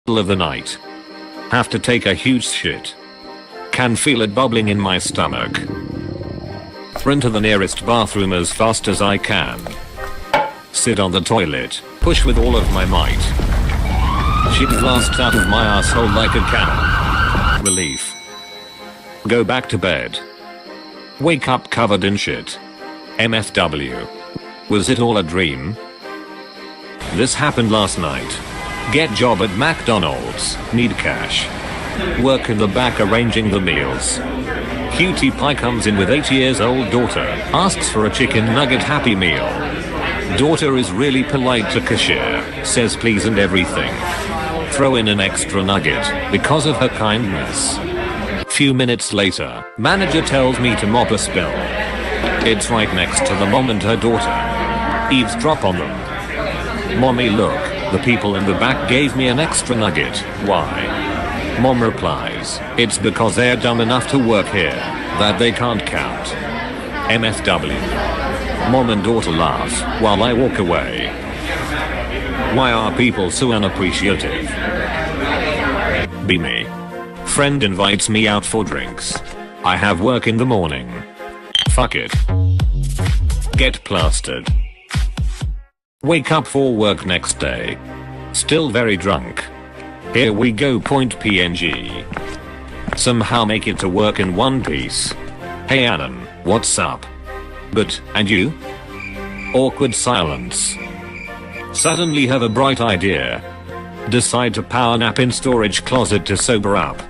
middle of the night. Have to take a huge shit. Can feel it bubbling in my stomach. Run to the nearest bathroom as fast as I can. Sit on the toilet, push with all of my might. Shit blasts out of my asshole like a cannon. Relief. Go back to bed. Wake up covered in shit. MFW. Was it all a dream? This happened last night. Get job at McDonald's, need cash. Work in the back arranging the meals. Cutie pie comes in with 8 years old daughter, asks for a chicken nugget Happy Meal. Daughter is really polite to cashier, says please and everything. Throw in an extra nugget, because of her kindness. Few minutes later, manager tells me to mop a spill. It's right next to the mom and her daughter. Eavesdrop on them. Mommy, look, the people in the back gave me an extra nugget, why? Mom replies, it's because they're dumb enough to work here, that they can't count. MFW. Mom and daughter laugh, while I walk away. Why are people so unappreciative? Be me. Friend invites me out for drinks. I have work in the morning. Fuck it. Get plastered. Wake up for work next day. Still very drunk. Here we go. .png. Somehow make it to work in one piece. Hey Alan, what's up? But, and you? Awkward silence. Suddenly have a bright idea. Decide to power nap in storage closet to sober up.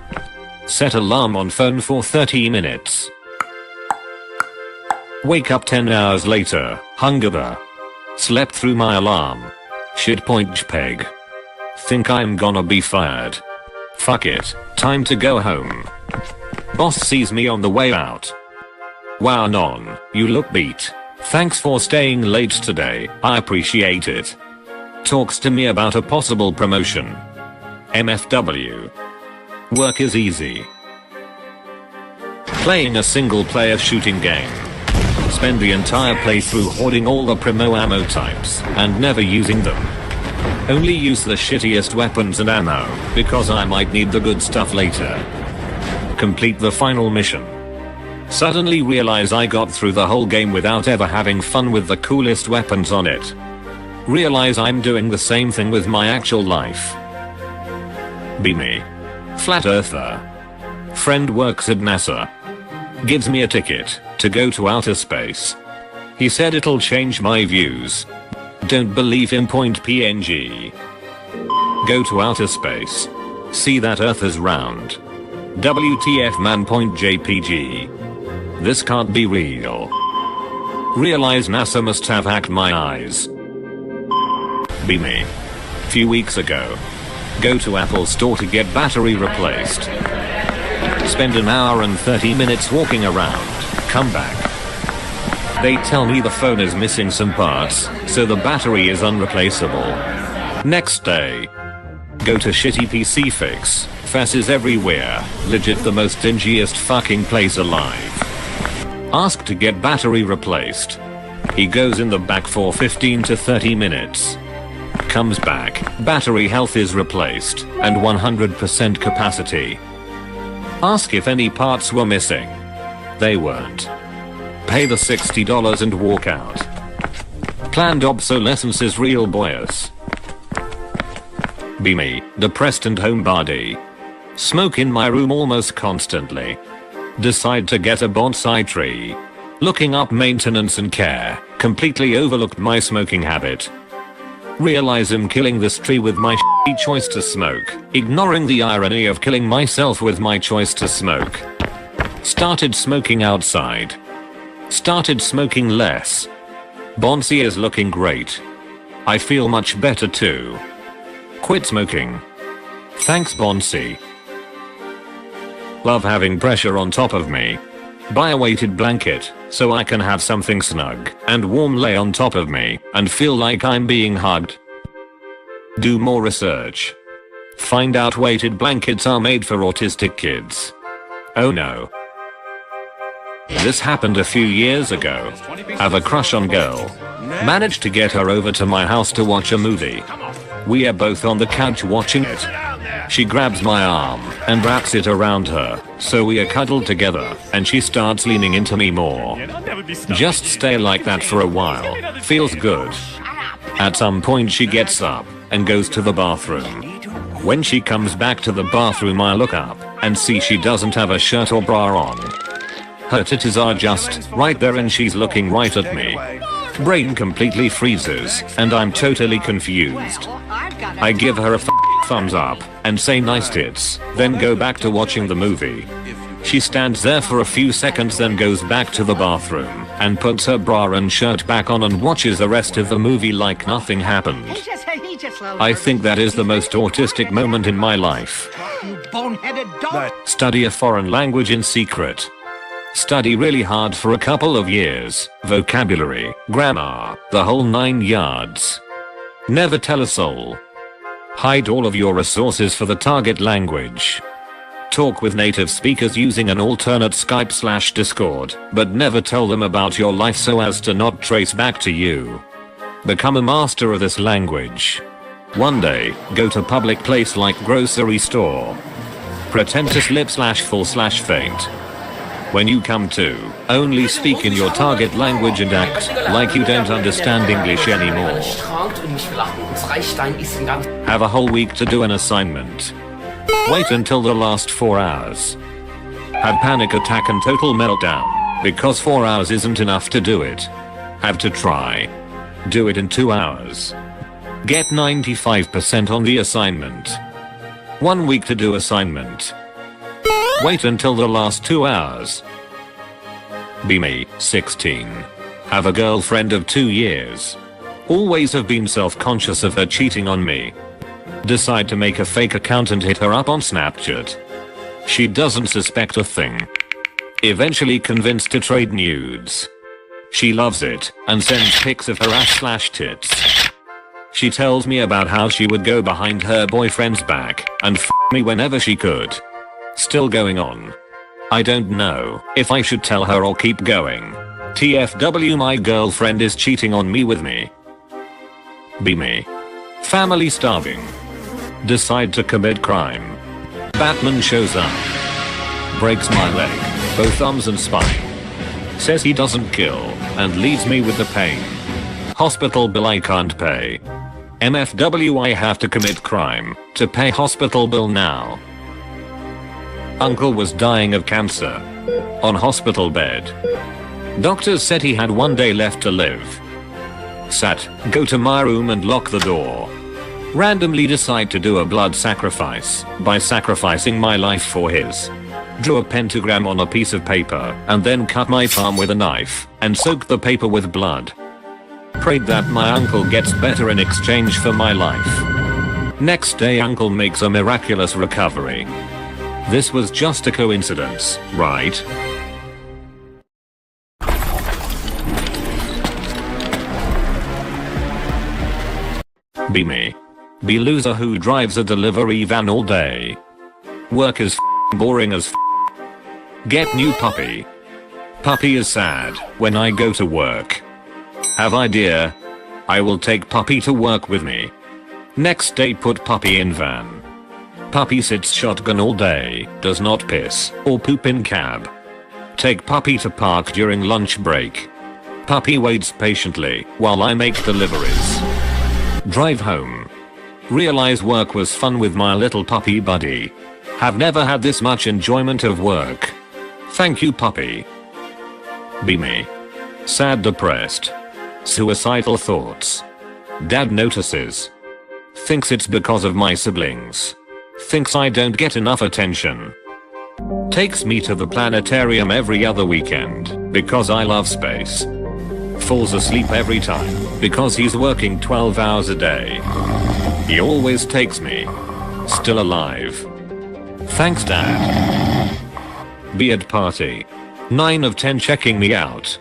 Set alarm on phone for 30 minutes. Wake up 10 hours later, hungover. Slept through my alarm. Shit .jpeg. Think I'm gonna be fired. Fuck it, time to go home. Boss sees me on the way out. Wow non, you look beat. Thanks for staying late today, I appreciate it. Talks to me about a possible promotion. MFW. Work is easy. Playing a single player shooting game. Spend the entire playthrough hoarding all the primo ammo types and never using them. Only use the shittiest weapons and ammo because I might need the good stuff later. Complete the final mission. Suddenly realize I got through the whole game without ever having fun with the coolest weapons on it. Realize I'm doing the same thing with my actual life. Be me. Flat earther. Friend works at NASA. Gives me a ticket to go to outer space. He said it'll change my views. Don't believe him. .png. Go to outer space. See that Earth is round. WTF man. .jpg. This can't be real. Realize NASA must have hacked my eyes. Be me. Few weeks ago. Go to Apple store to get battery replaced. Spend an hour and 30 minutes walking around. Come back. They tell me the phone is missing some parts, so the battery is unreplaceable. Next day. Go to shitty PC fix. Faces everywhere. Legit the most dingiest fucking place alive. Ask to get battery replaced. He goes in the back for 15 to 30 minutes. Comes back, battery health is replaced, and 100% capacity. Ask if any parts were missing. They weren't. Pay the $60 and walk out. Planned obsolescence is real boyus. Be me, depressed and homebody. Smoke in my room almost constantly. Decide to get a bonsai tree. Looking up maintenance and care, completely overlooked my smoking habit. Realize I'm killing this tree with my shitty choice to smoke, ignoring the irony of killing myself with my choice to smoke. Started smoking outside. Started smoking less. Bonsai is looking great. I feel much better too. Quit smoking. Thanks Bonsai. Love having pressure on top of me. Buy a weighted blanket, so I can have something snug and warm lay on top of me and feel like I'm being hugged. Do more research. Find out weighted blankets are made for autistic kids. Oh no. This happened a few years ago. Have a crush on girl. Managed to get her over to my house to watch a movie. We are both on the couch watching it. She grabs my arm and wraps it around her, so we are cuddled together, and she starts leaning into me more. Just stay like that for a while. Feels good. At some point she gets up and goes to the bathroom. When she comes back to the bathroom, I look up and see she doesn't have a shirt or bra on. Her titties are just right there and she's looking right at me. Brain completely freezes and I'm totally confused. I give her a thumbs up and say nice tits, then go back to watching the movie. She stands there for a few seconds, then goes back to the bathroom and puts her bra and shirt back on and watches the rest of the movie like nothing happened. I think that is the most autistic moment in my life. Study a foreign language in secret. Study really hard for a couple of years, vocabulary, grammar, the whole 9 yards. Never tell a soul. Hide all of your resources for the target language. Talk with native speakers using an alternate Skype/Discord, but never tell them about your life so as to not trace back to you. Become a master of this language. One day, go to public place like grocery store. Pretend to slip/fall/faint. When you come to, only speak in your target language and act like you don't understand English anymore. Have a whole week to do an assignment. Wait until the last 4 hours. Have panic attack and total meltdown, because 4 hours isn't enough to do it. Have to try. Do it in 2 hours. Get 95% on the assignment. 1 week to do assignment. Wait until the last 2 hours. Be me, 16. Have a girlfriend of 2 years. Always have been self-conscious of her cheating on me. Decide to make a fake account and hit her up on Snapchat. She doesn't suspect a thing. Eventually convinced to trade nudes. She loves it and sends pics of her ass/tits. She tells me about how she would go behind her boyfriend's back and f me whenever she could. Still going on. I don't know if I should tell her or keep going. TFW, my girlfriend is cheating on me with me. Be me. Family starving. Decide to commit crime. Batman shows up. Breaks my leg, both arms and spine. Says he doesn't kill and leaves me with the pain. Hospital bill I can't pay. MFW, I have to commit crime to pay hospital bill now. Uncle was dying of cancer. On hospital bed. Doctors said he had 1 day left to live. Sat, go to my room and lock the door. Randomly decide to do a blood sacrifice by sacrificing my life for his. Drew a pentagram on a piece of paper and then cut my palm with a knife and soaked the paper with blood. Prayed that my uncle gets better in exchange for my life. Next day, uncle makes a miraculous recovery. This was just a coincidence, right? Be me. Be loser who drives a delivery van all day. Work is boring as Get new puppy. Puppy is sad when I go to work. Have idea. I will take puppy to work with me. Next day, put puppy in van. Puppy sits shotgun all day, does not piss or poop in cab. Take puppy to park during lunch break. Puppy waits patiently while I make deliveries. Drive home. Realize work was fun with my little puppy buddy. Have never had this much enjoyment of work. Thank you, puppy. Be me. Sad, depressed. Suicidal thoughts. Dad notices. Thinks it's because of my siblings. Thinks I don't get enough attention. Takes me to the planetarium every other weekend because I love space. Falls asleep every time because he's working 12 hours a day. He always takes me. Still alive. Thanks, Dad. Beard party. 9 of 10 checking me out.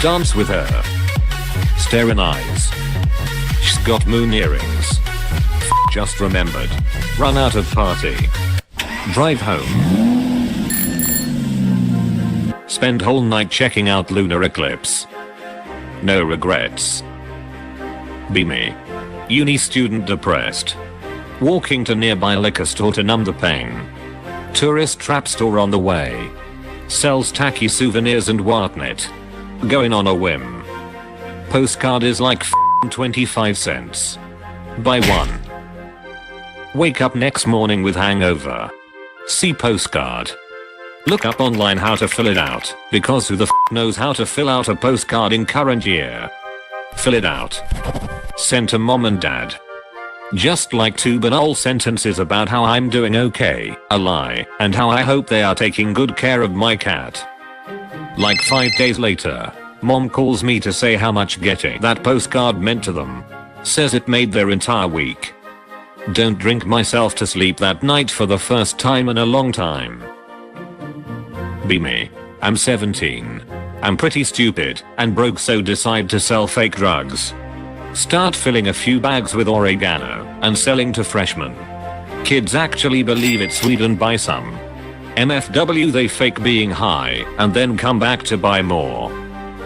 Dance with her. Stare in eyes. She's got moon earrings. Just remembered. Run out of party. Drive home. Spend whole night checking out lunar eclipse. No regrets. Be me. Uni student depressed. Walking to nearby liquor store to numb the pain. Tourist trap store on the way. Sells tacky souvenirs and whatnot. Going on a whim. Postcard is like 25 cents. Buy one. Wake up next morning with hangover. See postcard. Look up online how to fill it out, because who the knows how to fill out a postcard in current year. Fill it out. Send to mom and dad. Just like two banal sentences about how I'm doing okay, a lie, and how I hope they are taking good care of my cat. Like 5 days later, mom calls me to say how much getting that postcard meant to them. Says it made their entire week. Don't drink myself to sleep that night for the first time in a long time. Be me. I'm 17. I'm pretty stupid and broke, so decide to sell fake drugs. Start filling a few bags with oregano and selling to freshmen. Kids actually believe it's sweet and buy some. MFW, they fake being high and then come back to buy more.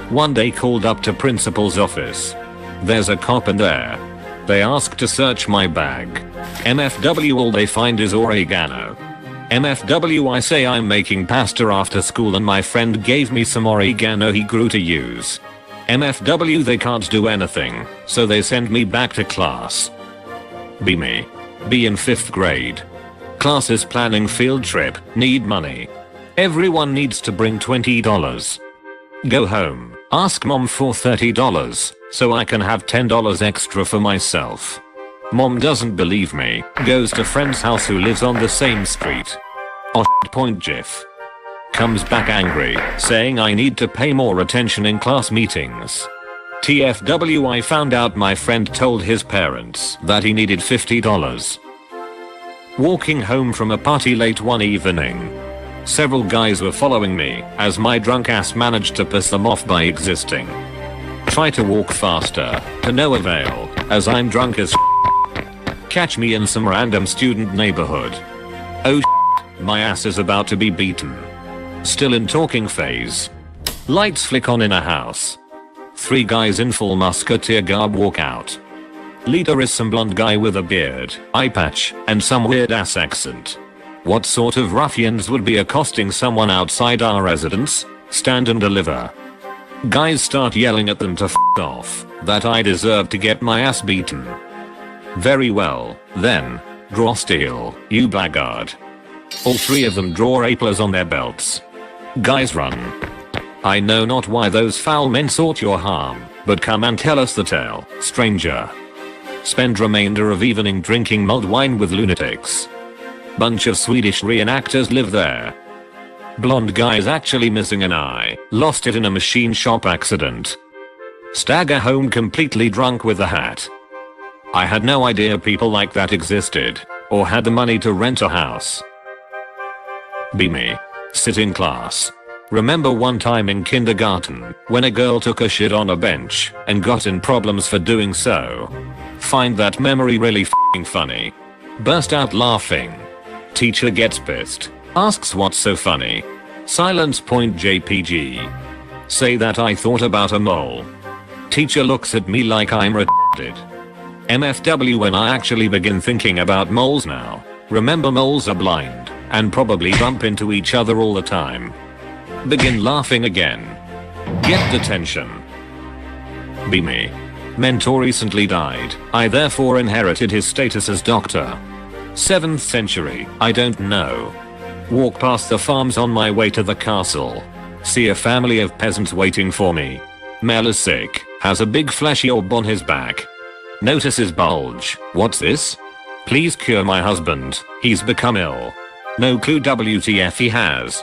One day called up to principal's office. There's a cop in there. They ask to search my bag. MFW, all they find is oregano. MFW, I say I'm making pasta after school and my friend gave me some oregano he grew to use. MFW, they can't do anything, so they send me back to class. Be me. Be in 5th grade. Class is planning field trip, need money. Everyone needs to bring $20. Go home, ask mom for $30, so I can have $10 extra for myself. Mom doesn't believe me, goes to friend's house who lives on the same street. Oh point gif. Comes back angry, saying I need to pay more attention in class meetings. TFW, I found out my friend told his parents that he needed $50. Walking home from a party late one evening. Several guys were following me, as my drunk ass managed to piss them off by existing. Try to walk faster, to no avail, as I'm drunk as Catch me in some random student neighborhood. Oh my ass is about to be beaten. Still in talking phase. Lights flick on in a house. 3 guys in full musketeer garb walk out. Leader is some blonde guy with a beard, eye patch, and some weird ass accent. What sort of ruffians would be accosting someone outside our residence? Stand and deliver. Guys start yelling at them to f off, that I deserve to get my ass beaten. Very well, then. Draw steel, you blackguard. All 3 of them draw applers on their belts. Guys run. I know not why those foul men sought your harm, but come and tell us the tale, stranger. Spend remainder of evening drinking mulled wine with lunatics. Bunch of Swedish reenactors live there. Blonde guy is actually missing an eye, lost it in a machine shop accident. Stagger home completely drunk with a hat. I had no idea people like that existed, or had the money to rent a house. Be me. Sit in class. Remember one time in kindergarten, when a girl took a shit on a bench, and got in problems for doing so? Find that memory really f***ing funny. Burst out laughing. Teacher gets pissed. Asks what's so funny. Silence point JPG. Say that I thought about a mole. Teacher looks at me like I'm retarded. MFW, when I actually begin thinking about moles now. Remember, moles are blind, and probably bump into each other all the time. Begin laughing again. Get detention. Be me. Mentor recently died. I therefore inherited his status as doctor. 7th century, I don't know. Walk past the farms on my way to the castle. See a family of peasants waiting for me. Male is sick, has a big fleshy orb on his back. Notice his bulge. What's this? Please cure my husband, he's become ill. No clue WTF he has.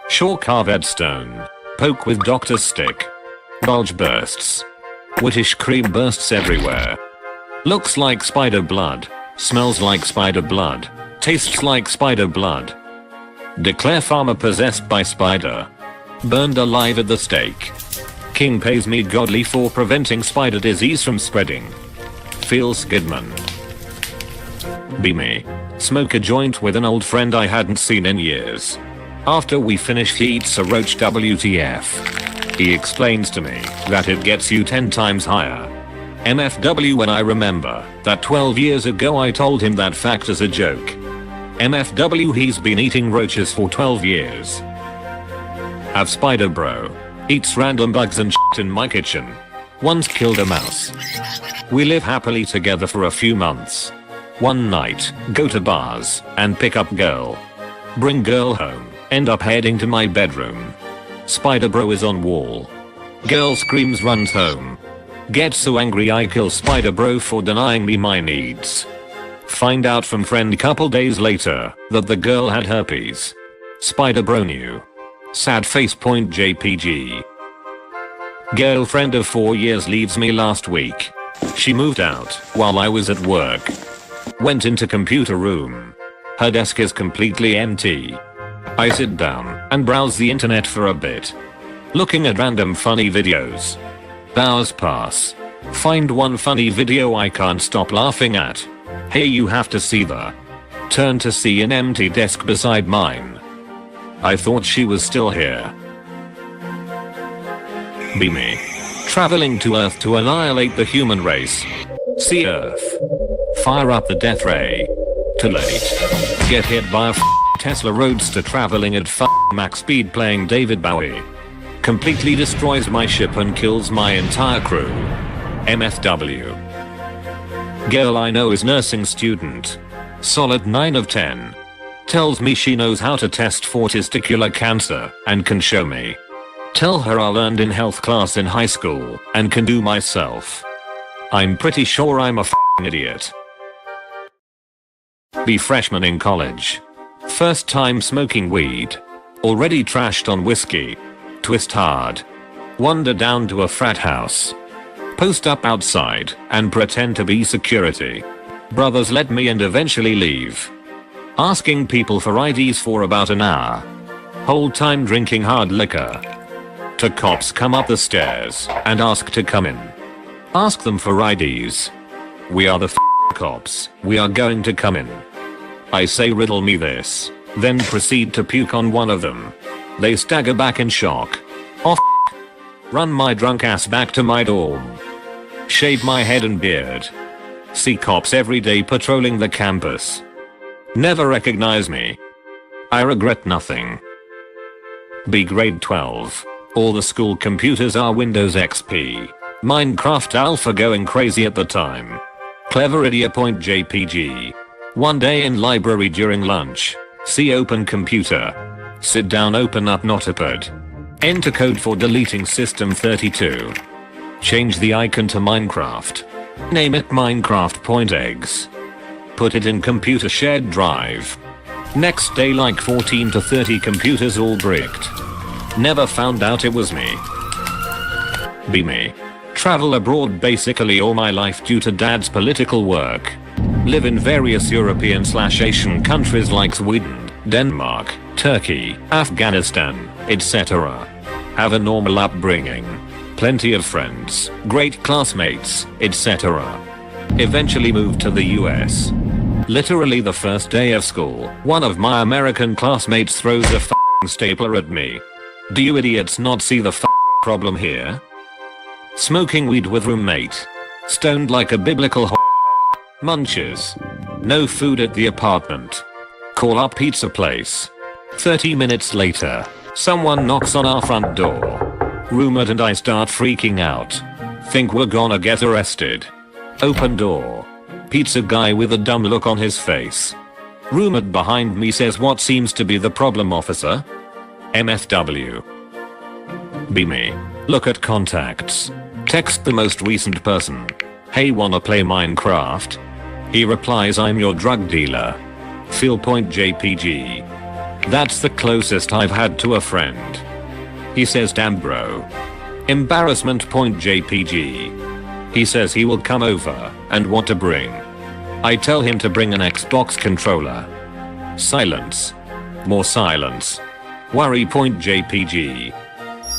Sure, carved stone. Poke with doctor's stick. Bulge bursts. Whitish cream bursts everywhere. Looks like spider blood. Smells like spider blood. Tastes like spider blood. Declare farmer possessed by spider. Burned alive at the stake. King pays me godly for preventing spider disease from spreading. Feel Skidman. Be me. Smoke a joint with an old friend I hadn't seen in years. After we finish, he eats a roach. WTF. He explains to me that it gets you 10 times higher. MFW when I remember that 12 years ago I told him that fact as a joke. MFW he's been eating roaches for 12 years. Have Spider Bro. Eats random bugs and shit in my kitchen. Once killed a mouse. We live happily together for a few months. One night, go to bars, and pick up girl. Bring girl home, end up heading to my bedroom. Spider Bro is on wall. Girl screams, runs home. Get so angry I kill Spider Bro for denying me my needs. Find out from friend couple days later that the girl had herpes. Spider Bro knew. Sad face. JPG. Girlfriend of 4 years leaves me last week. She moved out while I was at work. Went into computer room. Her desk is completely empty. I sit down and browse the internet for a bit. Looking at random funny videos. Hours pass. Find one funny video I can't stop laughing at. Hey, you have to see the. Turn to see an empty desk beside mine. I thought she was still here. Be me. Traveling to Earth to annihilate the human race. See Earth. Fire up the death ray. Too late. Get hit by a Tesla Roadster traveling at max speed playing David Bowie. Completely destroys my ship and kills my entire crew. MFW. Girl I know is nursing student. Solid 9 of 10. Tells me she knows how to test for testicular cancer and can show me. Tell her I learned in health class in high school and can do myself. I'm pretty sure I'm a idiot. Be freshman in college. First time smoking weed. Already trashed on whiskey. Twist hard. Wander down to a frat house. Post up outside and pretend to be security. Brothers let me and eventually leave. Asking people for IDs for about an hour. Whole time drinking hard liquor. To cops come up the stairs and ask to come in. Ask them for IDs. We are the cops. We are going to come in. I say riddle me this. Then proceed to puke on one of them. They stagger back in shock. Oh Run my drunk ass back to my dorm. Shave my head and beard. See cops every day patrolling the campus. Never recognize me. I regret nothing. Be grade 12. All the school computers are Windows XP. Minecraft Alpha going crazy at the time. Clever idiot. JPG. One day in library during lunch. See open computer. Sit down, open up Notepad. Enter code for deleting system 32. Change the icon to Minecraft. Name it Minecraft.exe. Put it in computer shared drive. Next day like 14 to 30 computers all bricked. Never found out it was me. Be me. Travel abroad basically all my life due to dad's political work. Live in various European/Asian countries like Sweden, Denmark, Turkey, Afghanistan, etc. Have a normal upbringing. Plenty of friends, great classmates, etc. Eventually moved to the US. Literally the first day of school, one of my American classmates throws a stapler at me. Do you idiots not see the problem here? Smoking weed with roommate. Stoned like a biblical munches. No food at the apartment. Call up pizza place. 30 minutes later, someone knocks on our front door. Roommate and I start freaking out. Think we're gonna get arrested. Open door. Pizza guy with a dumb look on his face. Roommate behind me says, what seems to be the problem, officer? MFW. Be me. Look at contacts. Text the most recent person. Hey, wanna play Minecraft? He replies, I'm your drug dealer. Feel .jpg. That's the closest I've had to a friend. He says, damn bro. Embarrassment .jpg. He says he will come over and what to bring. I tell him to bring an Xbox controller. Silence. More silence. Worry .jpg.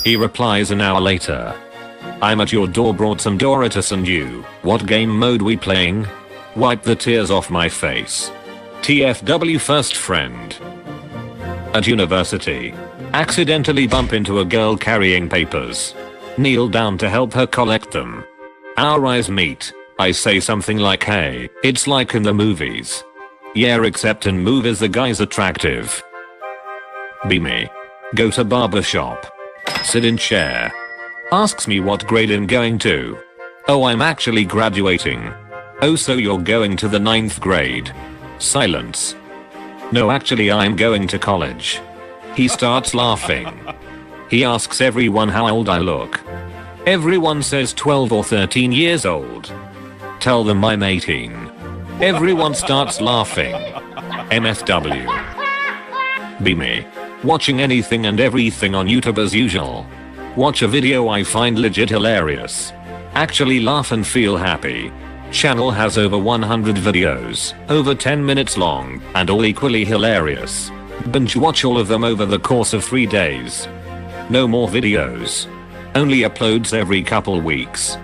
He replies an hour later. I'm at your door, brought some Doritos and you. What game mode we playing? Wipe the tears off my face. TFW first friend. At university. Accidentally bump into a girl carrying papers. Kneel down to help her collect them. Our eyes meet. I say something like, hey, it's like in the movies. Yeah, except in movies the guy's attractive. Be me. Go to barber shop. Sit in chair. Asks me what grade I'm going to. Oh, I'm actually graduating. Oh, so you're going to the 9th grade. Silence. No, actually I'm going to college. He starts laughing. He asks everyone how old I look. Everyone says 12 or 13 years old. Tell them I'm 18. Everyone starts laughing. MFW. Be me. Watching anything and everything on YouTube as usual. Watch a video I find legit hilarious. Actually laugh and feel happy. Channel has over 100 videos, over 10 minutes long, and all equally hilarious. Binge watch all of them over the course of 3 days. No more videos. Only uploads every couple weeks.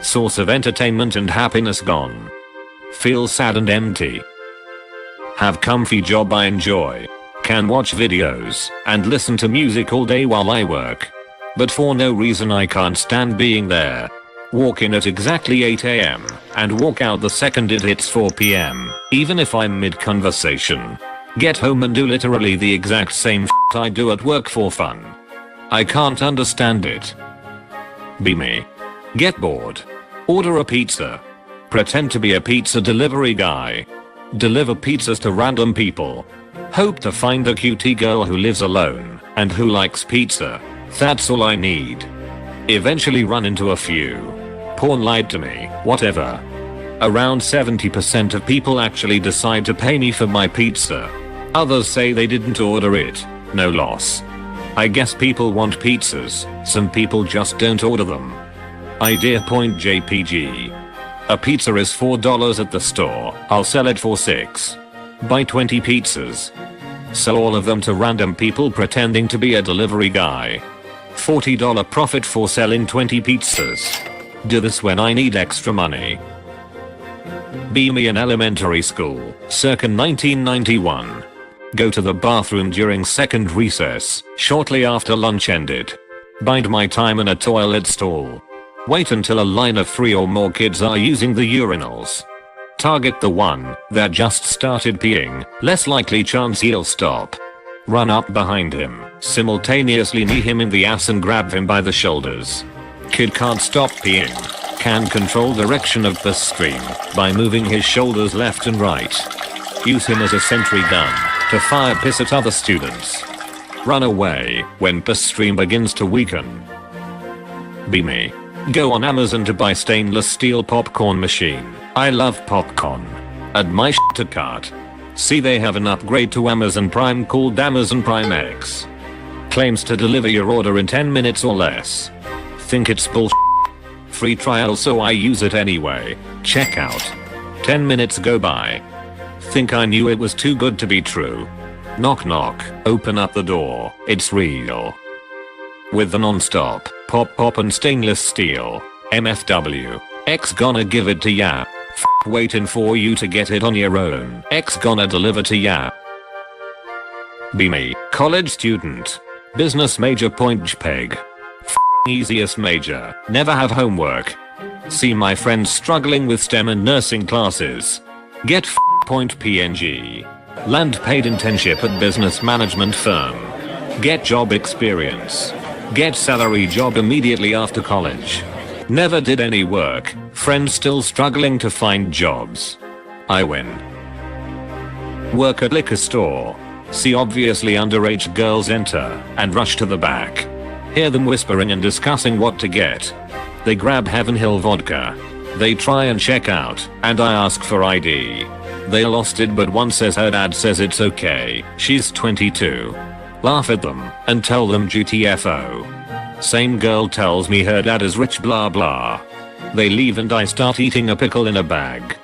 Source of entertainment and happiness gone. Feel sad and empty. Have comfy job I enjoy. Can watch videos and listen to music all day while I work. But for no reason I can't stand being there. Walk in at exactly 8 AM and walk out the second it hits 4 PM, even if I'm mid-conversation. Get home and do literally the exact same shit I do at work for fun. I can't understand it. Be me. Get bored. Order a pizza. Pretend to be a pizza delivery guy. Deliver pizzas to random people. Hope to find a cutie girl who lives alone and who likes pizza. That's all I need. Eventually run into a few. Porn lied to me, whatever. Around 70% of people actually decide to pay me for my pizza. Others say they didn't order it. No loss. I guess people want pizzas, some people just don't order them. Idea point JPG. A pizza is $4 at the store, I'll sell it for $6. Buy 20 pizzas. Sell all of them to random people pretending to be a delivery guy. $40 profit for selling 20 pizzas. Do this when I need extra money. Be me in elementary school, circa 1991. Go to the bathroom during second recess, shortly after lunch ended. Bide my time in a toilet stall. Wait until a line of 3 or more kids are using the urinals. Target the one that just started peeing, less likely chance he'll stop. Run up behind him, simultaneously knee him in the ass and grab him by the shoulders. Kid can't stop peeing. Can control direction of the stream by moving his shoulders left and right. Use him as a sentry gun to fire piss at other students. Run away when piss stream begins to weaken. Be me. Go on Amazon to buy stainless steel popcorn machine. I love popcorn. Add my shit to cart. See, they have an upgrade to Amazon Prime called Amazon Prime X. Claims to deliver your order in 10 minutes or less. Think it's bullshit. Free trial, so I use it anyway. Check out. 10 minutes go by. Think I knew it was too good to be true. Knock knock, open up the door, it's real. With the non-stop, pop and stainless steel. MFW. X gonna give it to ya. Waiting for you to get it on your own. X gonna deliver to ya. Be me. College student. Business major point JPEG. Easiest major. Never have homework. See my friends struggling with STEM and nursing classes. Get point PNG. Land paid internship at business management firm. Get job experience. Get salary job immediately after college. Never did any work. Friends still struggling to find jobs. I win. Work at liquor store. See obviously underage girls enter and rush to the back. Hear them whispering and discussing what to get. They grab Heaven Hill vodka. They try and check out, and I ask for ID. They lost it, but one says her dad says it's okay, she's 22. Laugh at them and tell them GTFO. Same girl tells me her dad is rich, blah blah. They leave and I start eating a pickle in a bag.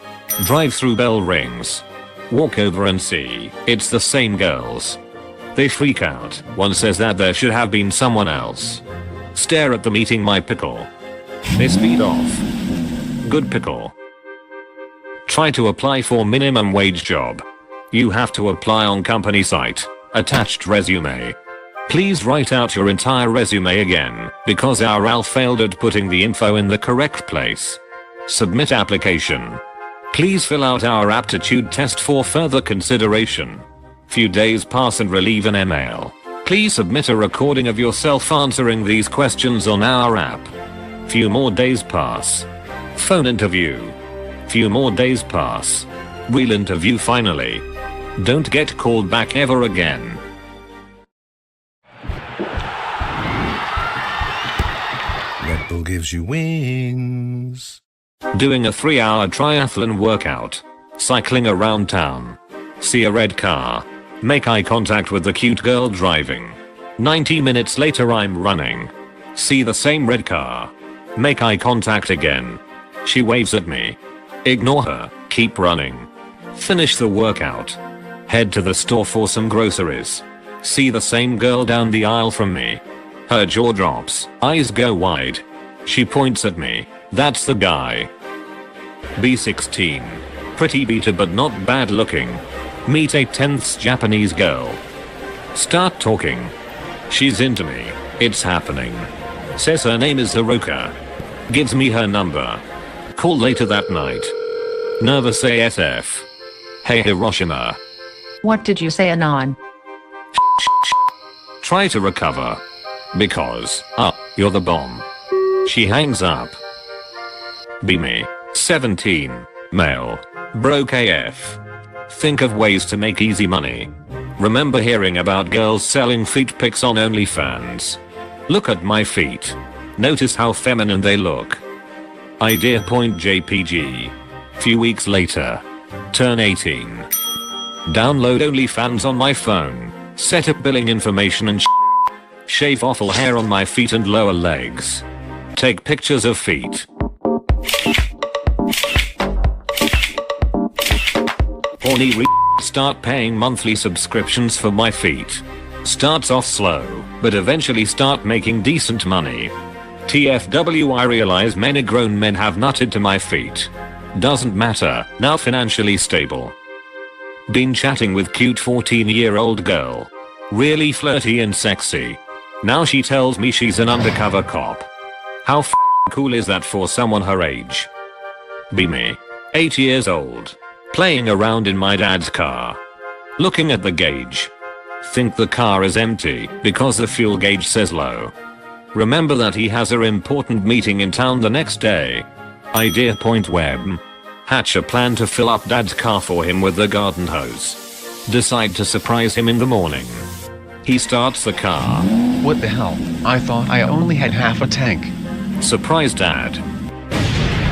Drive-through bell rings. Walk over and see, it's the same girls. They freak out. One says that there should have been someone else. Stare at them eating my pickle. They speed off. Good pickle. Try to apply for minimum wage job. You have to apply on company site. Attached resume. Please write out your entire resume again, because our Al failed at putting the info in the correct place. Submit application. Please fill out our aptitude test for further consideration. Few days pass and relieve an email. Please submit a recording of yourself answering these questions on our app. Few more days pass. Phone interview. Few more days pass. Real interview finally. Don't get called back ever again. Red Bull gives you wings. Doing a 3-hour triathlon workout. Cycling around town. See a red car. Make eye contact with the cute girl driving. 90 minutes later I'm running. See the same red car. Make eye contact again. She waves at me. Ignore her, keep running. Finish the workout. Head to the store for some groceries. See the same girl down the aisle from me. Her jaw drops, eyes go wide. She points at me. That's the guy. B16. Pretty beater but not bad looking. Meet a 10th Japanese girl. Start talking. She's into me. It's happening. Says her name is Hiroka. Gives me her number. Call later that night. Nervous ASF. Hey Hiroshima. What did you say, Anon? Try to recover. Because, you're the bomb. She hangs up. Be me. 17. Male. Broke AF. Think of ways to make easy money. Remember hearing about girls selling feet pics on OnlyFans. Look at my feet. Notice how feminine they look. Idea point JPG. Few weeks later. Turn 18. Download OnlyFans on my phone. Set up billing information and shave off all hair on my feet and lower legs. Take pictures of feet. Horny start paying monthly subscriptions for my feet. Starts off slow, but eventually start making decent money. TFW I realize many grown men have nutted to my feet. Doesn't matter, now financially stable. Been chatting with cute 14-year-old girl. Really flirty and sexy. Now she tells me she's an undercover cop. How cool is that for someone her age? Be me. 8 years old. Playing around in my dad's car. Looking at the gauge. Think the car is empty because the fuel gauge says low. Remember that he has an important meeting in town the next day. Idea point web. Hatch a plan to fill up dad's car for him with the garden hose. Decide to surprise him in the morning. He starts the car. What the hell? I thought I only had half a tank. Surprise dad.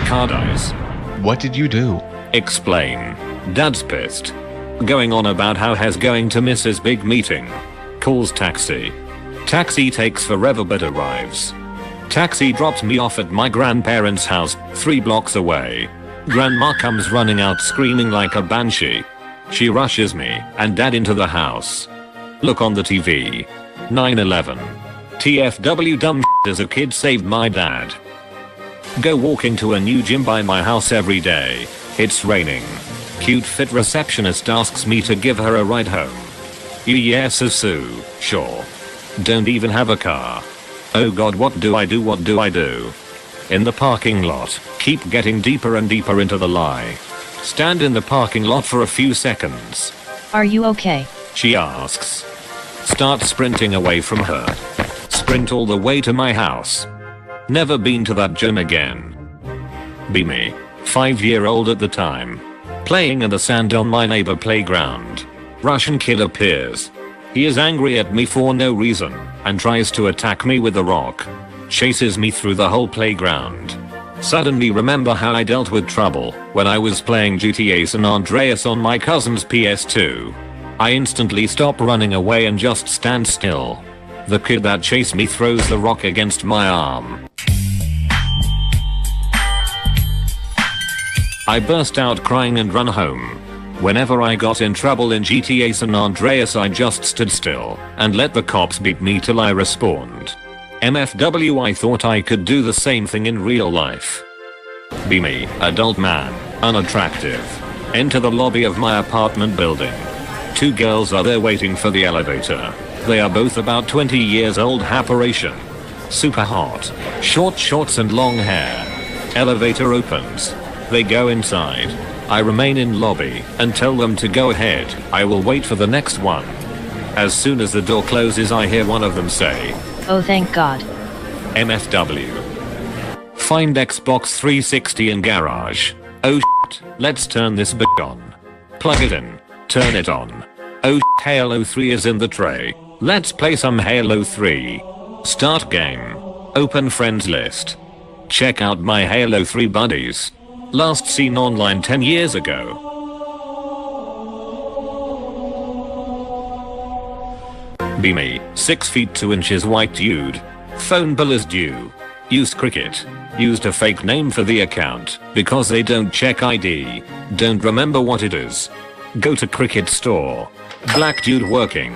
Car dies. What did you do? Explain. Dad's pissed. Going on about how he's going to miss his big meeting. Calls taxi. Taxi takes forever but arrives. Taxi drops me off at my grandparents' house, 3 blocks away. Grandma comes running out screaming like a banshee. She rushes me and dad into the house. Look on the TV. 9/11. TFW dumb as a kid saved my dad. Go walking to a new gym by my house every day. It's raining. Cute fit receptionist asks me to give her a ride home. Yes, Sue, sure. Don't even have a car. Oh god, what do I do? In the parking lot, keep getting deeper and deeper into the lie. Stand in the parking lot for a few seconds. Are you okay? She asks. Start sprinting away from her. Sprint all the way to my house. Never been to that gym again. Be me. 5-year-old at the time. Playing in the sand on my neighbor playground. Russian kid appears. He is angry at me for no reason and tries to attack me with a rock. Chases me through the whole playground. Suddenly remember how I dealt with trouble when I was playing GTA San Andreas on my cousin's PS2. I instantly stop running away and just stand still. The kid that chased me throws the rock against my arm. I burst out crying and run home. Whenever I got in trouble in GTA San Andreas I just stood still and let the cops beat me till I respawned. MFW, I thought I could do the same thing in real life. Be me, adult man, unattractive. Enter the lobby of my apartment building. 2 girls are there waiting for the elevator. They are both about 20 years old, haparation. Super hot. Short shorts and long hair. Elevator opens. They go inside. I remain in lobby and tell them to go ahead. I will wait for the next one. As soon as the door closes, I hear one of them say, Oh, thank God. MFW. Find Xbox 360 in garage. Oh shit, let's turn this bitch on. Plug it in. Turn it on. Oh shit, Halo 3 is in the tray. Let's play some Halo 3. Start game. Open friends list. Check out my Halo 3 buddies. Last seen online 10 years ago. Be me, 6 feet 2 inches white dude. Phone bill is due. Used cricket. Used a fake name for the account because they don't check ID. Don't remember what it is. Go to cricket store. Black dude working.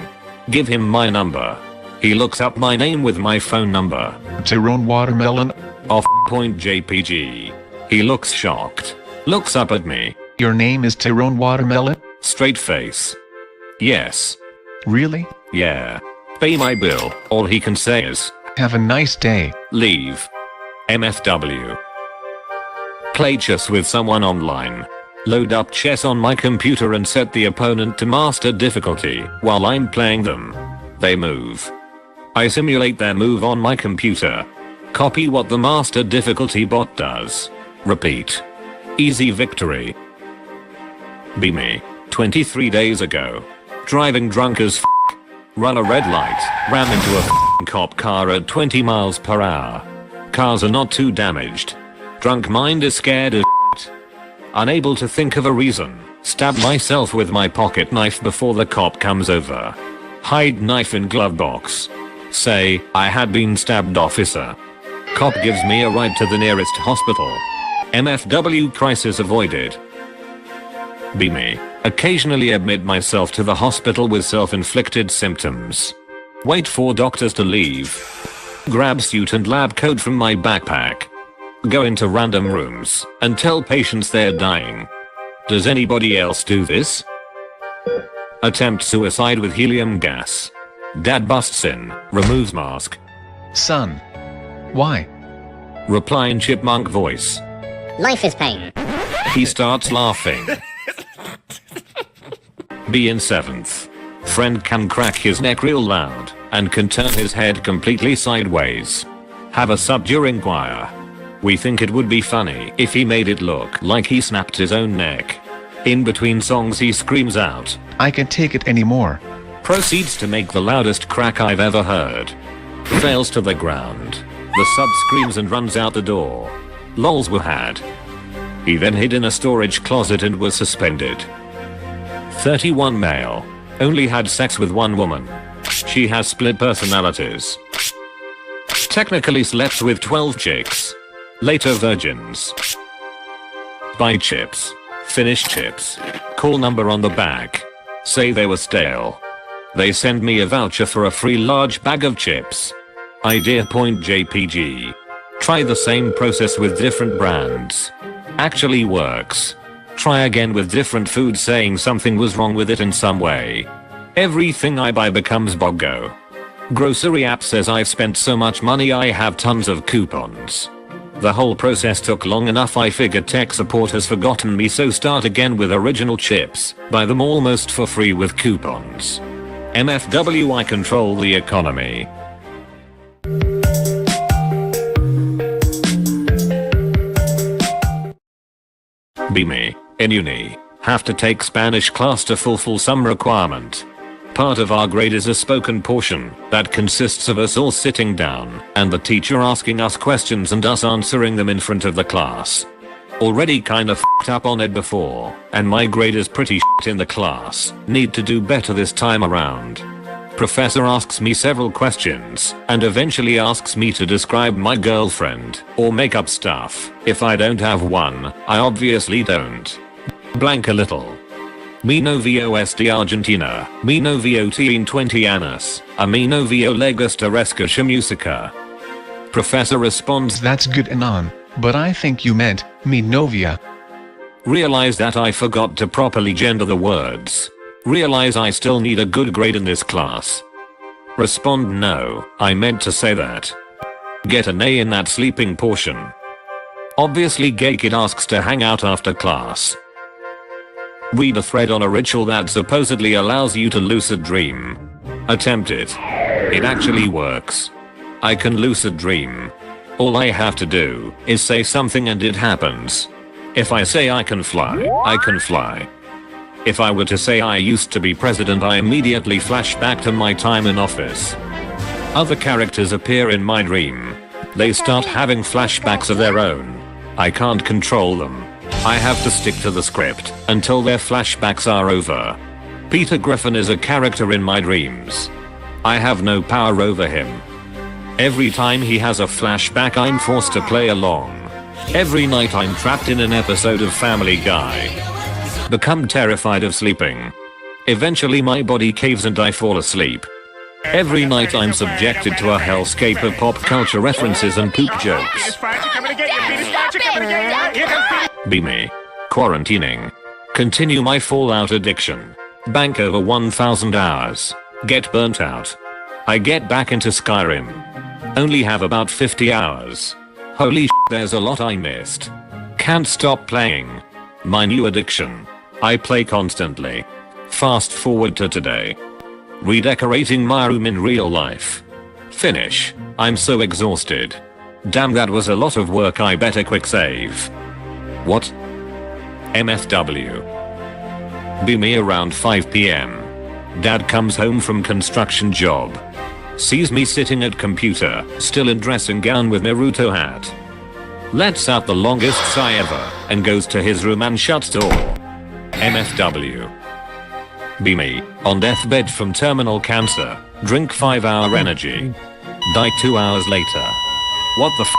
Give him my number. He looks up my name with my phone number. Tyrone Watermelon. Off point JPG. He looks shocked. Looks up at me. Your name is Tyrone Watermelon? Straight face. Yes. Really? Yeah. Pay my bill. All he can say is, Have a nice day. leave. MFW. Play chess with someone online. Load up chess on my computer and set the opponent to master difficulty while I'm playing them. They move. I simulate their move on my computer. Copy what the master difficulty bot does. Repeat. Easy victory. Be me. 23 days ago. Driving drunk as f***. Run a red light. Ram into a f***ing cop car at 20 miles per hour. Cars are not too damaged. Drunk mind is scared as shit. Unable to think of a reason. Stab myself with my pocket knife before the cop comes over. Hide knife in glove box. Say, I had been stabbed, officer. Cop gives me a ride to the nearest hospital. MFW crisis avoided. Be me. Occasionally admit myself to the hospital with self-inflicted symptoms. Wait for doctors to leave. Grab suit and lab coat from my backpack. Go into random rooms and tell patients they're dying. Does anybody else do this? Attempt suicide with helium gas. Dad busts in, removes mask. Son. Why? Reply in chipmunk voice. Life is pain. He starts laughing. Be in 7th. Friend can crack his neck real loud and can turn his head completely sideways. Have a sub during choir. We think it would be funny if he made it look like he snapped his own neck. In between songs he screams out, I can't take it anymore. proceeds to make the loudest crack I've ever heard. Fails to the ground. The sub screams and runs out the door. Lols were had. He then hid in a storage closet and was suspended. 31 male. Only had sex with one woman. She has split personalities. Technically slept with 12 chicks. Later virgins. Buy chips. Finish chips. Call number on the back. Say they were stale. They send me a voucher for a free large bag of chips. Idea point JPG. Try the same process with different brands. Actually works. Try again with different food, saying something was wrong with it in some way. Everything I buy becomes BOGO. Grocery app says I've spent so much money I have tons of coupons. The whole process took long enough, I figured tech support has forgotten me, so start again with original chips. Buy them almost for free with coupons. MFW, I control the economy. Be me. In uni. Have to take Spanish class to fulfill some requirement. Part of our grade is a spoken portion that consists of us all sitting down and the teacher asking us questions and us answering them in front of the class. Already kinda f***ed up on it before, and my grade is pretty shit in the class. Need to do better this time around. Professor asks me several questions and eventually asks me to describe my girlfriend or make up stuff. If I don't have one, I obviously don't. Blank a little. Mi novio de Argentina, mi novio tiene 20 años, a mi novio le gusta escuchar música. Professor responds, That's good, Anon, but I think you meant, mi novia. Realize that I forgot to properly gender the words. Realize I still need a good grade in this class. Respond, no, I meant to say that. Get an A in that sleeping portion. Obviously gay kid asks to hang out after class. Read a thread on a ritual that supposedly allows you to lucid dream. Attempt it. It actually works. I can lucid dream. All I have to do is say something and it happens. If I say I can fly, I can fly. If I were to say I used to be president, I immediately flash back to my time in office. Other characters appear in my dream. They start having flashbacks of their own. I can't control them. I have to stick to the script until their flashbacks are over. Peter Griffin is a character in my dreams. I have no power over him. Every time he has a flashback, I'm forced to play along. Every night I'm trapped in an episode of Family Guy. Become terrified of sleeping. Eventually my body caves and I fall asleep. Every night I'm subjected to a hellscape of pop culture references and poop jokes. Be me. Quarantining. Continue my Fallout addiction. Bank over 1,000 hours. Get burnt out. I get back into Skyrim. Only have about 50 hours. Holy shit, there's a lot I missed. Can't stop playing. My new addiction. I play constantly. Fast forward to today. Redecorating my room in real life. Finish. I'm so exhausted. Damn, that was a lot of work. I better quick save. What? MFW. Be me around 5 PM. Dad comes home from construction job. Sees me sitting at computer, still in dressing gown with Naruto hat. Lets out the longest sigh ever and goes to his room and shuts door. MFW. Be me, on deathbed from terminal cancer, drink 5-hour energy. Die 2 hours later. What the f?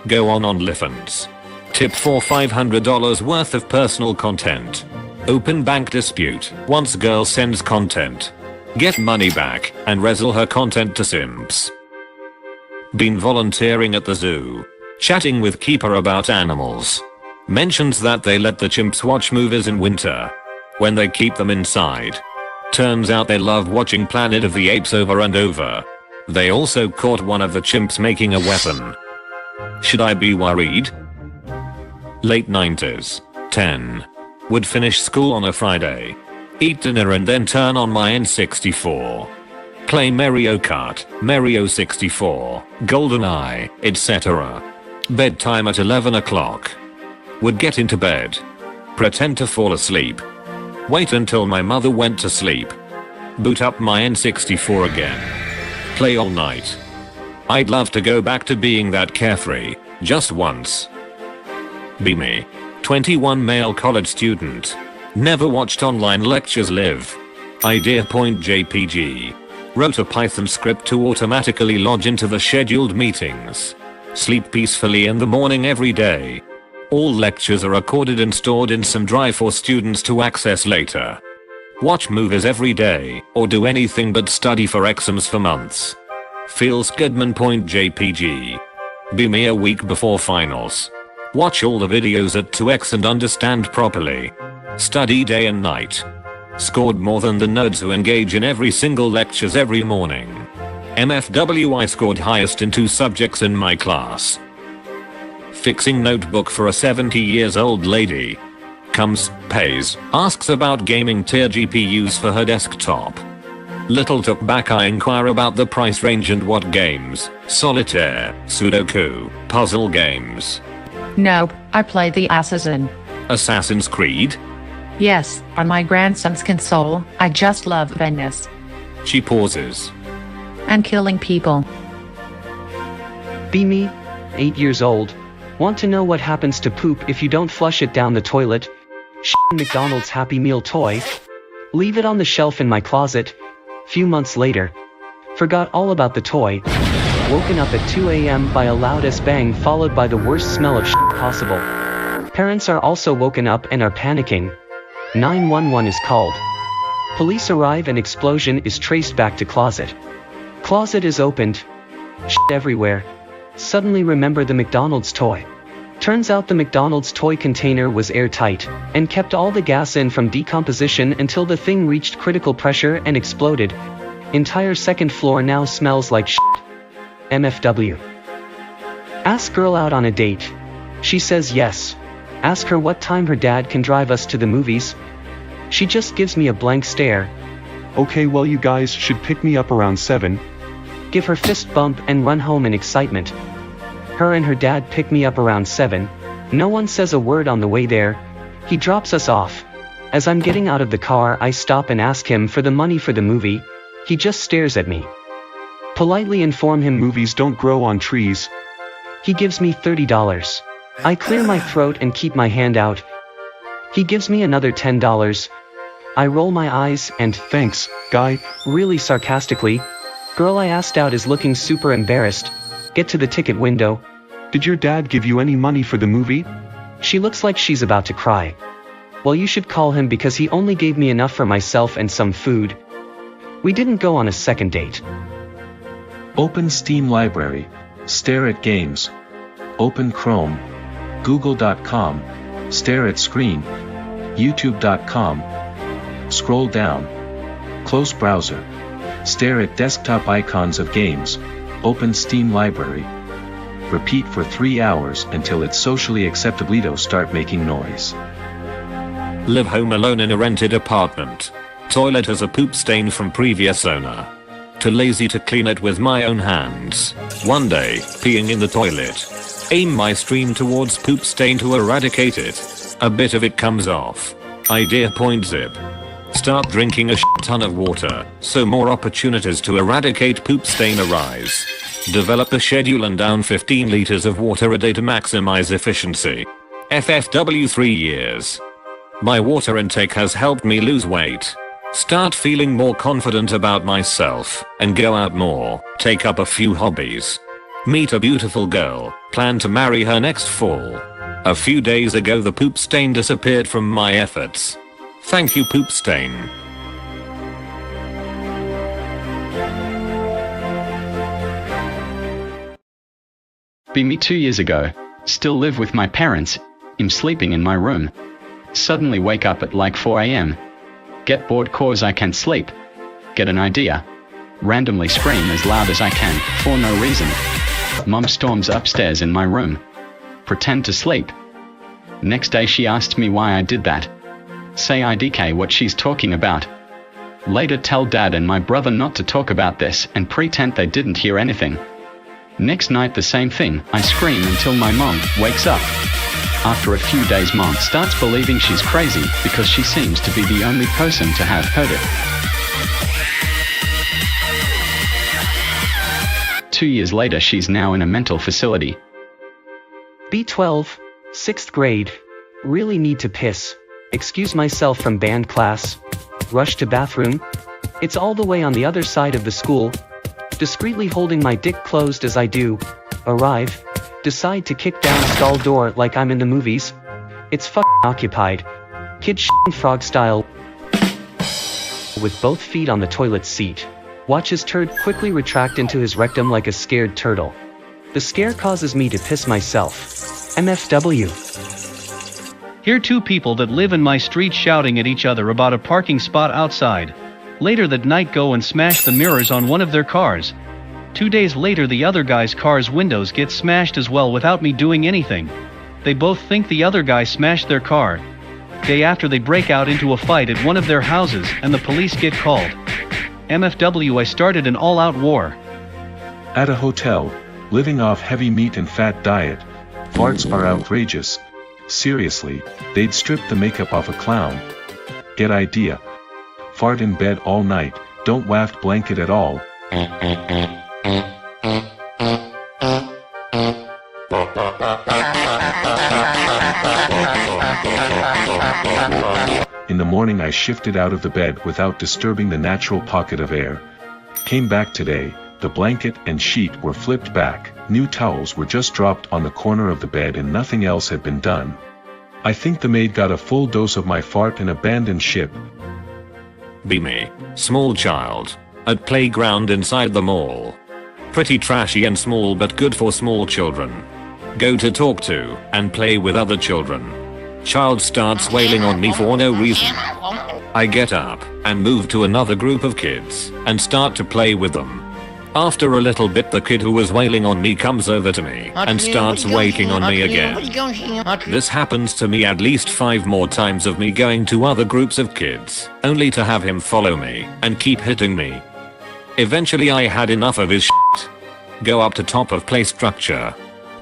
Go on OnlyFans. Tip for $500 worth of personal content. Open bank dispute once girl sends content. Get money back and resell her content to simps. Been volunteering at the zoo. Chatting with keeper about animals. Mentions that they let the chimps watch movies in winter. When they keep them inside. Turns out they love watching Planet of the Apes over and over. They also caught one of the chimps making a weapon. Should I be worried? Late 90s. 10. Would finish school on a Friday. Eat dinner and then turn on my N64. Play Mario Kart, Mario 64, GoldenEye, etc. Bedtime at 11 o'clock. Would get into bed. Pretend to fall asleep. Wait until my mother went to sleep. Boot up my N64 again. Play all night. I'd love to go back to being that carefree, just once. Be me. 21 male college student. Never watched online lectures live. Idea point JPG. Wrote a Python script to automatically lodge into the scheduled meetings. Sleep peacefully in the morning every day. All lectures are recorded and stored in some drive for students to access later. Watch movies every day, or do anything but study for exams for months. Feels Goodman point JPG. Be me a week before finals. Watch all the videos at 2x and understand properly. Study day and night. Scored more than the nerds who engage in every single lectures every morning. MFW, I scored highest in 2 subjects in my class. Fixing notebook for a 70 years old lady. Comes, pays, asks about gaming tier GPUs for her desktop. Little took back, I inquire about the price range and what games. Solitaire, Sudoku, puzzle games. Nope, I play the Assassin's Creed? Yes, on my grandson's console. I just love Venice. She pauses. And killing people. Be me, 8 years old. Want to know what happens to poop if you don't flush it down the toilet? McDonald's Happy Meal toy. Leave it on the shelf in my closet. Few months later. Forgot all about the toy. Woken up at 2 AM by a loudest bang followed by the worst smell of possible. Parents are also woken up and are panicking. 911 is called. Police arrive and explosion is traced back to closet. Closet is opened. Everywhere. Suddenly remember the McDonald's toy. Turns out the McDonald's toy container was airtight, and kept all the gas in from decomposition until the thing reached critical pressure and exploded. Entire second floor now smells like MFW. Ask girl out on a date. She says yes. Ask her what time her dad can drive us to the movies. She just gives me a blank stare. Okay, well, you guys should pick me up around 7. Give her fist bump and run home in excitement. Her and her dad pick me up around 7. No one says a word on the way there. He drops us off. As I'm getting out of the car, I stop and ask him for the money for the movie. He just stares at me. Politely inform him Movies don't grow on trees. He gives me $30. I clear my throat and keep my hand out. He gives me another $10. I roll my eyes and, Thanks, guy. really sarcastically. Girl I asked out is looking super embarrassed. Get to the ticket window. Did your dad give you any money for the movie? She looks like she's about to cry. Well, you should call him because he only gave me enough for myself and some food. We didn't go on a second date. Open Steam Library. Stare at games. Open Chrome. Google.com. Stare at screen. YouTube.com. Scroll down. Close browser. Stare at desktop icons of games. Open Steam Library. Repeat for 3 hours until it's socially acceptable to start making noise. Live home alone in a rented apartment. Toilet has a poop stain from previous owner. Too lazy to clean it with my own hands. One day, peeing in the toilet. Aim my stream towards poop stain to eradicate it. A bit of it comes off. Idea point zip. Start drinking a ton of water, so more opportunities to eradicate poop stain arise. Develop a schedule and down 15 liters of water a day to maximize efficiency. FFW 3 years. My water intake has helped me lose weight. Start feeling more confident about myself, and go out more, take up a few hobbies. Meet a beautiful girl, plan to marry her next fall. A few days ago the poop stain disappeared from my efforts. Thank you, poop stain. Be me 2 years ago. Still live with my parents. I'm sleeping in my room. Suddenly wake up at like 4 a.m. Get bored cause I can't sleep. Get an idea. Randomly scream as loud as I can, for no reason. Mom storms upstairs in my room. Pretend to sleep. Next day she asked me why I did that. Say IDK what she's talking about. Later tell dad and my brother not to talk about this and pretend they didn't hear anything. Next night the same thing, I scream until my mom wakes up. After a few days mom starts believing she's crazy because she seems to be the only person to have heard it. 2 years later she's now in a mental facility. B12, 6th grade. Really need to piss. Excuse myself from band class. Rush to bathroom. It's all the way on the other side of the school. Discreetly holding my dick closed as I do. Arrive. Decide to kick down stall door like I'm in the movies. It's occupied. Kid frog style. With both feet on the toilet seat. Watch his turd quickly retract into his rectum like a scared turtle. The scare causes me to piss myself. MFW. Hear two people that live in my street shouting at each other about a parking spot outside. Later that night go and smash the mirrors on one of their cars. 2 days later the other guy's car's windows get smashed as well without me doing anything. They both think the other guy smashed their car. Day after they break out into a fight at one of their houses and the police get called. MFW, I started an all-out war. At a hotel, living off heavy meat and fat diet. Farts are outrageous. Seriously, they'd strip the makeup off a clown. Get idea. Fart in bed all night, don't waft blanket at all. In the morning I shifted out of the bed without disturbing the natural pocket of air. Came back today, the blanket and sheet were flipped back, new towels were just dropped on the corner of the bed and nothing else had been done. I think the maid got a full dose of my fart and abandoned ship. Be me, small child, at playground inside the mall. Pretty trashy and small but good for small children. Go to talk to and play with other children. Child starts wailing on me for no reason. I get up and move to another group of kids and start to play with them. After a little bit the kid who was wailing on me comes over to me and starts wailing on me again. This happens to me at least 5 more times of me going to other groups of kids, only to have him follow me and keep hitting me. Eventually I had enough of his shit. Go up to top of play structure.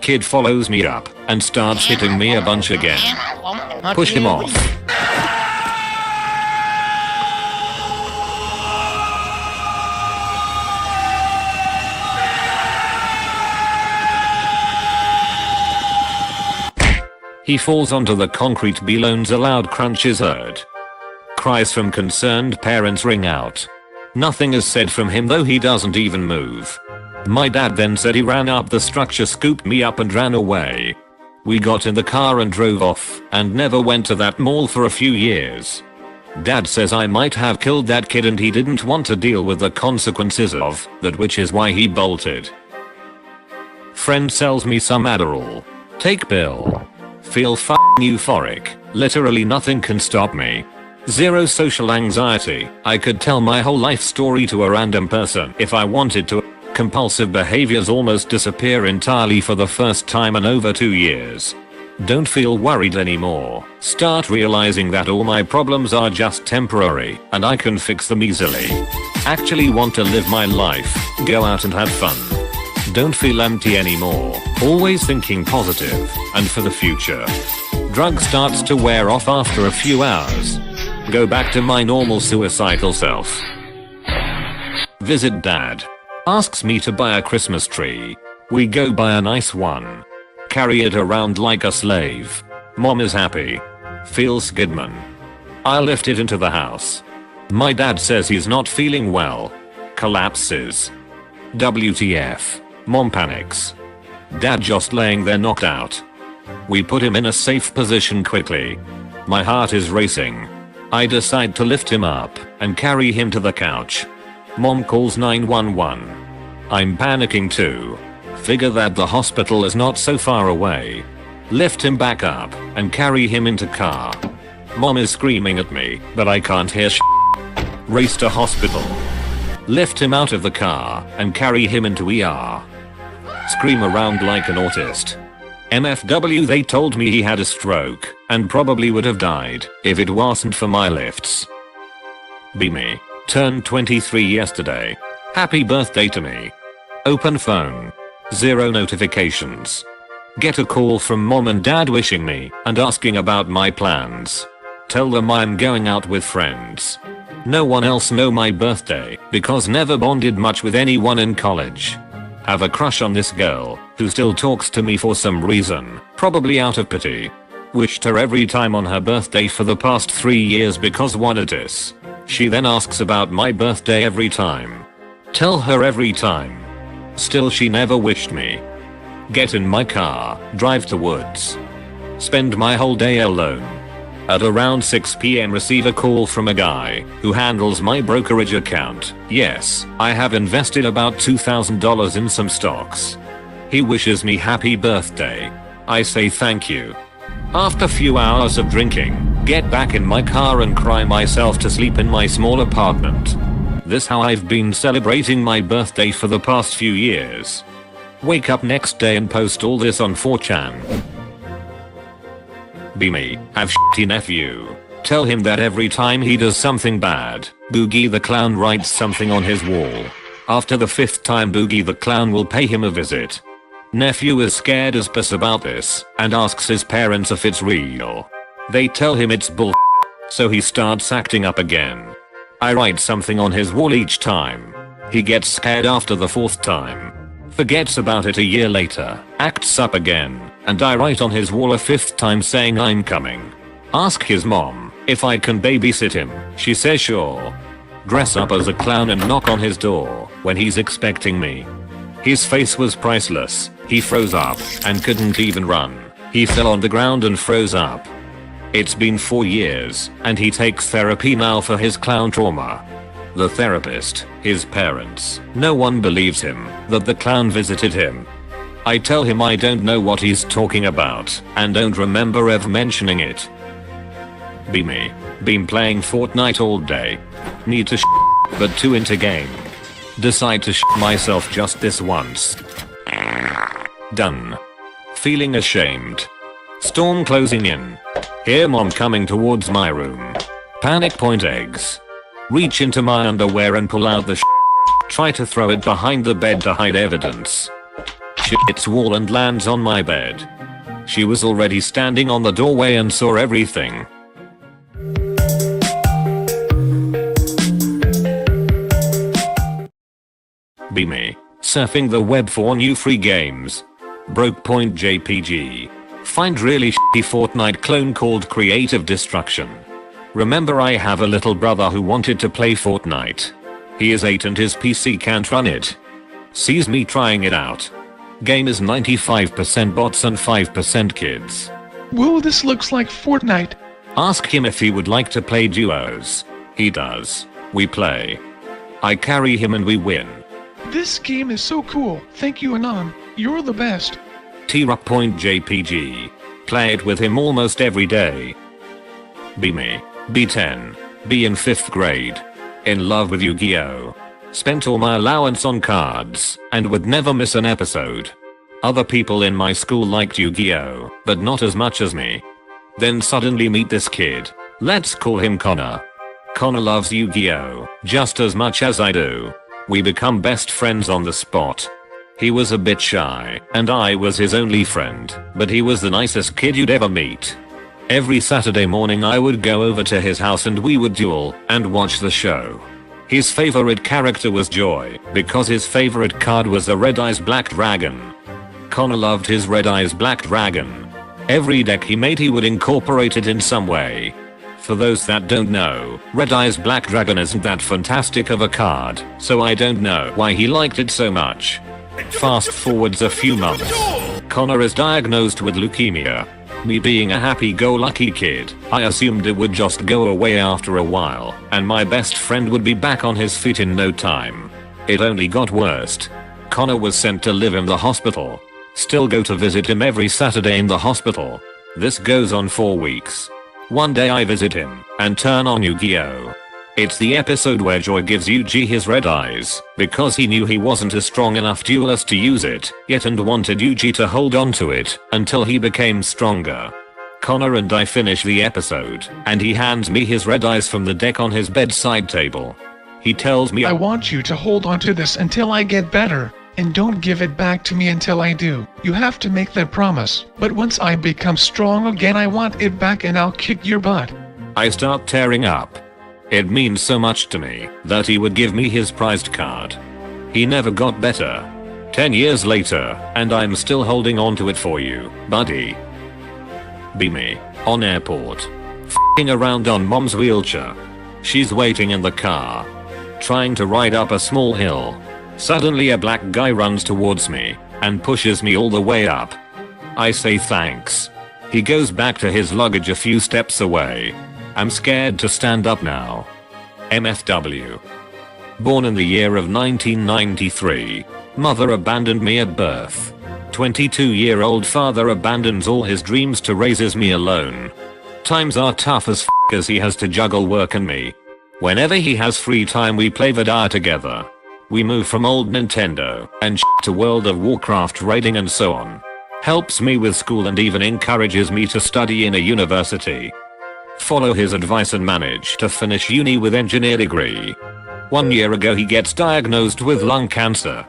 Kid follows me up and starts hitting me a bunch again. Push him off. He falls onto the concrete belows, a loud crunch is heard. Cries from concerned parents ring out. Nothing is said from him though he doesn't even move. My dad then said he ran up the structure, scooped me up and ran away. We got in the car and drove off and never went to that mall for a few years. Dad says I might have killed that kid and he didn't want to deal with the consequences of that, which is why he bolted. Friend sells me some Adderall. Take pill. Feel f***ing euphoric. Literally nothing can stop me. Zero social anxiety. I could tell my whole life story to a random person if I wanted to. Compulsive behaviors almost disappear entirely for the first time in over 2 years. Don't feel worried anymore. Start realizing that all my problems are just temporary and I can fix them easily. Actually want to live my life. Go out and have fun. Don't feel empty anymore. Always thinking positive and for the future. Drug starts to wear off after a few hours. Go back to my normal suicidal self. Visit dad. Asks me to buy a Christmas tree. We go buy a nice one. Carry it around like a slave. Mom is happy. Feels Skidman. I lift it into the house. My dad says he's not feeling well. Collapses. WTF. Mom panics. Dad just laying there knocked out. We put him in a safe position quickly. My heart is racing. I decide to lift him up and carry him to the couch. Mom calls 911. I'm panicking too. Figure that the hospital is not so far away. Lift him back up and carry him into car. Mom is screaming at me, but I can't hear sh**. Race to hospital. Lift him out of the car and carry him into ER. Scream around like an autist. MFW, they told me he had a stroke and probably would have died if it wasn't for my lifts. Be me. Turned 23 yesterday. Happy birthday to me. Open phone. 0 notifications. Get a call from mom and dad wishing me and asking about my plans. Tell them I'm going out with friends. No one else know my birthday because never bonded much with anyone in college. Have a crush on this girl who still talks to me for some reason, probably out of pity. Wished her every time on her birthday for the past 3 years because wanted this. She then asks about my birthday every time. Tell her every time. Still she never wished me. Get in my car, drive to woods. Spend my whole day alone. At around 6 PM receive a call from a guy who handles my brokerage account. Yes, I have invested about $2,000 in some stocks. He wishes me happy birthday. I say thank you. After few hours of drinking, get back in my car and cry myself to sleep in my small apartment. This how I've been celebrating my birthday for the past few years. Wake up next day and post all this on 4chan. Be me, have shitty nephew. Tell him that every time he does something bad, Boogie the Clown writes something on his wall. After the 5th time Boogie the Clown will pay him a visit. Nephew is scared as piss about this and asks his parents if it's real. They tell him it's bull, so he starts acting up again. I write something on his wall each time. He gets scared after the 4th time. Forgets about it a year later, acts up again, and I write on his wall a 5th time saying I'm coming. Ask his mom if I can babysit him. She says sure. Dress up as a clown and knock on his door when he's expecting me. His face was priceless. He froze up and couldn't even run. He fell on the ground and froze up. It's been 4 years and he takes therapy now for his clown trauma. The therapist, his parents, no one believes him that the clown visited him. I tell him I don't know what he's talking about and don't remember ever mentioning it. Be me. Been playing Fortnite all day. Need to but too into game. Decide to shit myself just this once. Done. Feeling ashamed. Storm closing in. Hear mom coming towards my room. Panic point eggs. Reach into my underwear and pull out the shit. Try to throw it behind the bed to hide evidence. Shit hits wall and lands on my bed. She was already standing on the doorway and saw everything. Be me, surfing the web for new free games. Broke point JPG. Find really shitty Fortnite clone called Creative Destruction. Remember I have a little brother who wanted to play Fortnite. He is 8 and his PC can't run it. Sees me trying it out. Game is 95% bots and 5% kids. Whoa, this looks like Fortnite. Ask him if he would like to play duos. He does. We play. I carry him and we win. This game is so cool. Thank you, Anon. You're the best. T-Rock point JPG. Play it with him almost every day. Be me. B10. Be in 5th grade. In love with Yu-Gi-Oh! Spent all my allowance on cards, and would never miss an episode. Other people in my school liked Yu-Gi-Oh! But not as much as me. Then suddenly meet this kid. Let's call him Connor. Connor loves Yu-Gi-Oh! Just as much as I do. We become best friends on the spot. He was a bit shy, and I was his only friend, but he was the nicest kid you'd ever meet. Every Saturday morning I would go over to his house and we would duel and watch the show. His favorite character was Joy, because his favorite card was the Red Eyes Black Dragon. Connor loved his Red Eyes Black Dragon. Every deck he made he would incorporate it in some way. For those that don't know, Red Eyes Black Dragon isn't that fantastic of a card, so I don't know why he liked it so much. Fast forwards a few months. Connor is diagnosed with leukemia. Me being a happy-go-lucky kid, I assumed it would just go away after a while, and my best friend would be back on his feet in no time. It only got worse. Connor was sent to live in the hospital. Still go to visit him every Saturday in the hospital. This goes on 4 weeks. One day I visit him, and turn on Yu-Gi-Oh! It's the episode where Joy gives Yuji his red eyes, because he knew he wasn't a strong enough duelist to use it, yet and wanted Yuji to hold on to it, until he became stronger. Connor and I finish the episode, and he hands me his red eyes from the deck on his bedside table. He tells me I want you to hold on to this until I get better, and don't give it back to me until I do. You have to make that promise, but once I become strong again I want it back and I'll kick your butt. I start tearing up. It means so much to me that he would give me his prized card. He never got better. 10 years later, and I'm still holding on to it for you, buddy. Be me. On airport. F***ing around on mom's wheelchair. She's waiting in the car. Trying to ride up a small hill. Suddenly a black guy runs towards me and pushes me all the way up. I say thanks. He goes back to his luggage a few steps away. I'm scared to stand up now. MFW. Born in the year of 1993. Mother abandoned me at birth. 22-year-old father abandons all his dreams to raises me alone. Times are tough as f*** as he has to juggle work and me. Whenever he has free time we play Vidar together. We move from old Nintendo and shit to World of Warcraft raiding and so on. Helps me with school and even encourages me to study in a university. Follow his advice and manage to finish uni with engineer degree. 1 year ago he gets diagnosed with lung cancer.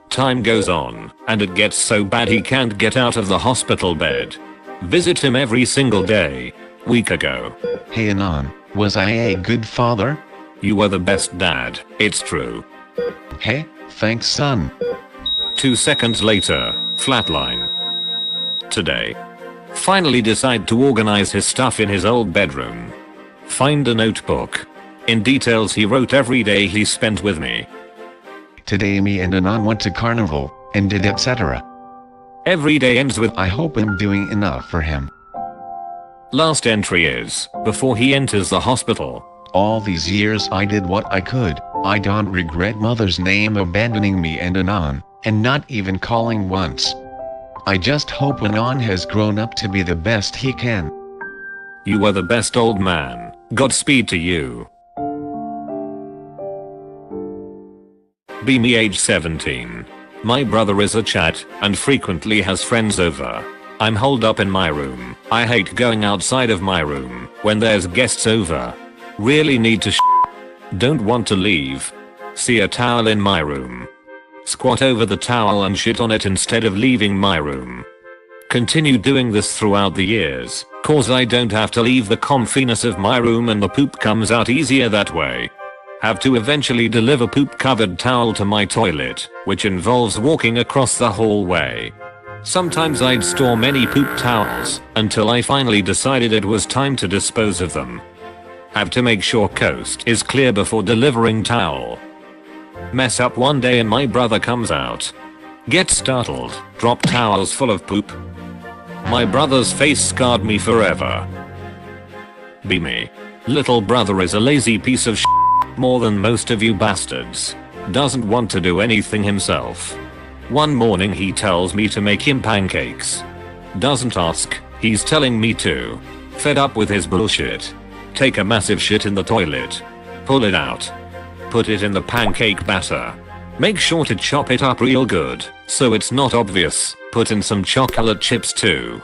Time goes on, and it gets so bad he can't get out of the hospital bed. Visit him every single day. Week ago. Hey Anon, was I a good father? You were the best dad, it's true. Hey, thanks son. 2 seconds later, flatline. Today. Finally decide to organize his stuff in his old bedroom. Find a notebook. In details he wrote every day he spent with me. Today me and Anon went to carnival, and did etc. Every day ends with I hope I'm doing enough for him. Last entry is, before he enters the hospital. All these years I did what I could. I don't regret mother's name abandoning me and Anon, and not even calling once. I just hope Anon has grown up to be the best he can. You were the best old man. Godspeed to you. Be me age 17. My brother is a chat and frequently has friends over. I'm holed up in my room. I hate going outside of my room when there's guests over. Really need to don't want to leave. See a towel in my room. Squat over the towel and shit on it instead of leaving my room. Continue doing this throughout the years, cause I don't have to leave the comfiness of my room and the poop comes out easier that way. Have to eventually deliver poop covered towel to my toilet, which involves walking across the hallway. Sometimes I'd store many poop towels, until I finally decided it was time to dispose of them. Have to make sure coast is clear before delivering towel. Mess up one day and my brother comes out. Get startled, drop towels full of poop. My brother's face scarred me forever. Be me. Little brother is a lazy piece of more than most of you bastards. Doesn't want to do anything himself. One morning he tells me to make him pancakes. Doesn't ask, he's telling me to. Fed up with his bullshit. Take a massive shit in the toilet. Pull it out. Put it in the pancake batter. Make sure to chop it up real good, so it's not obvious. Put in some chocolate chips too.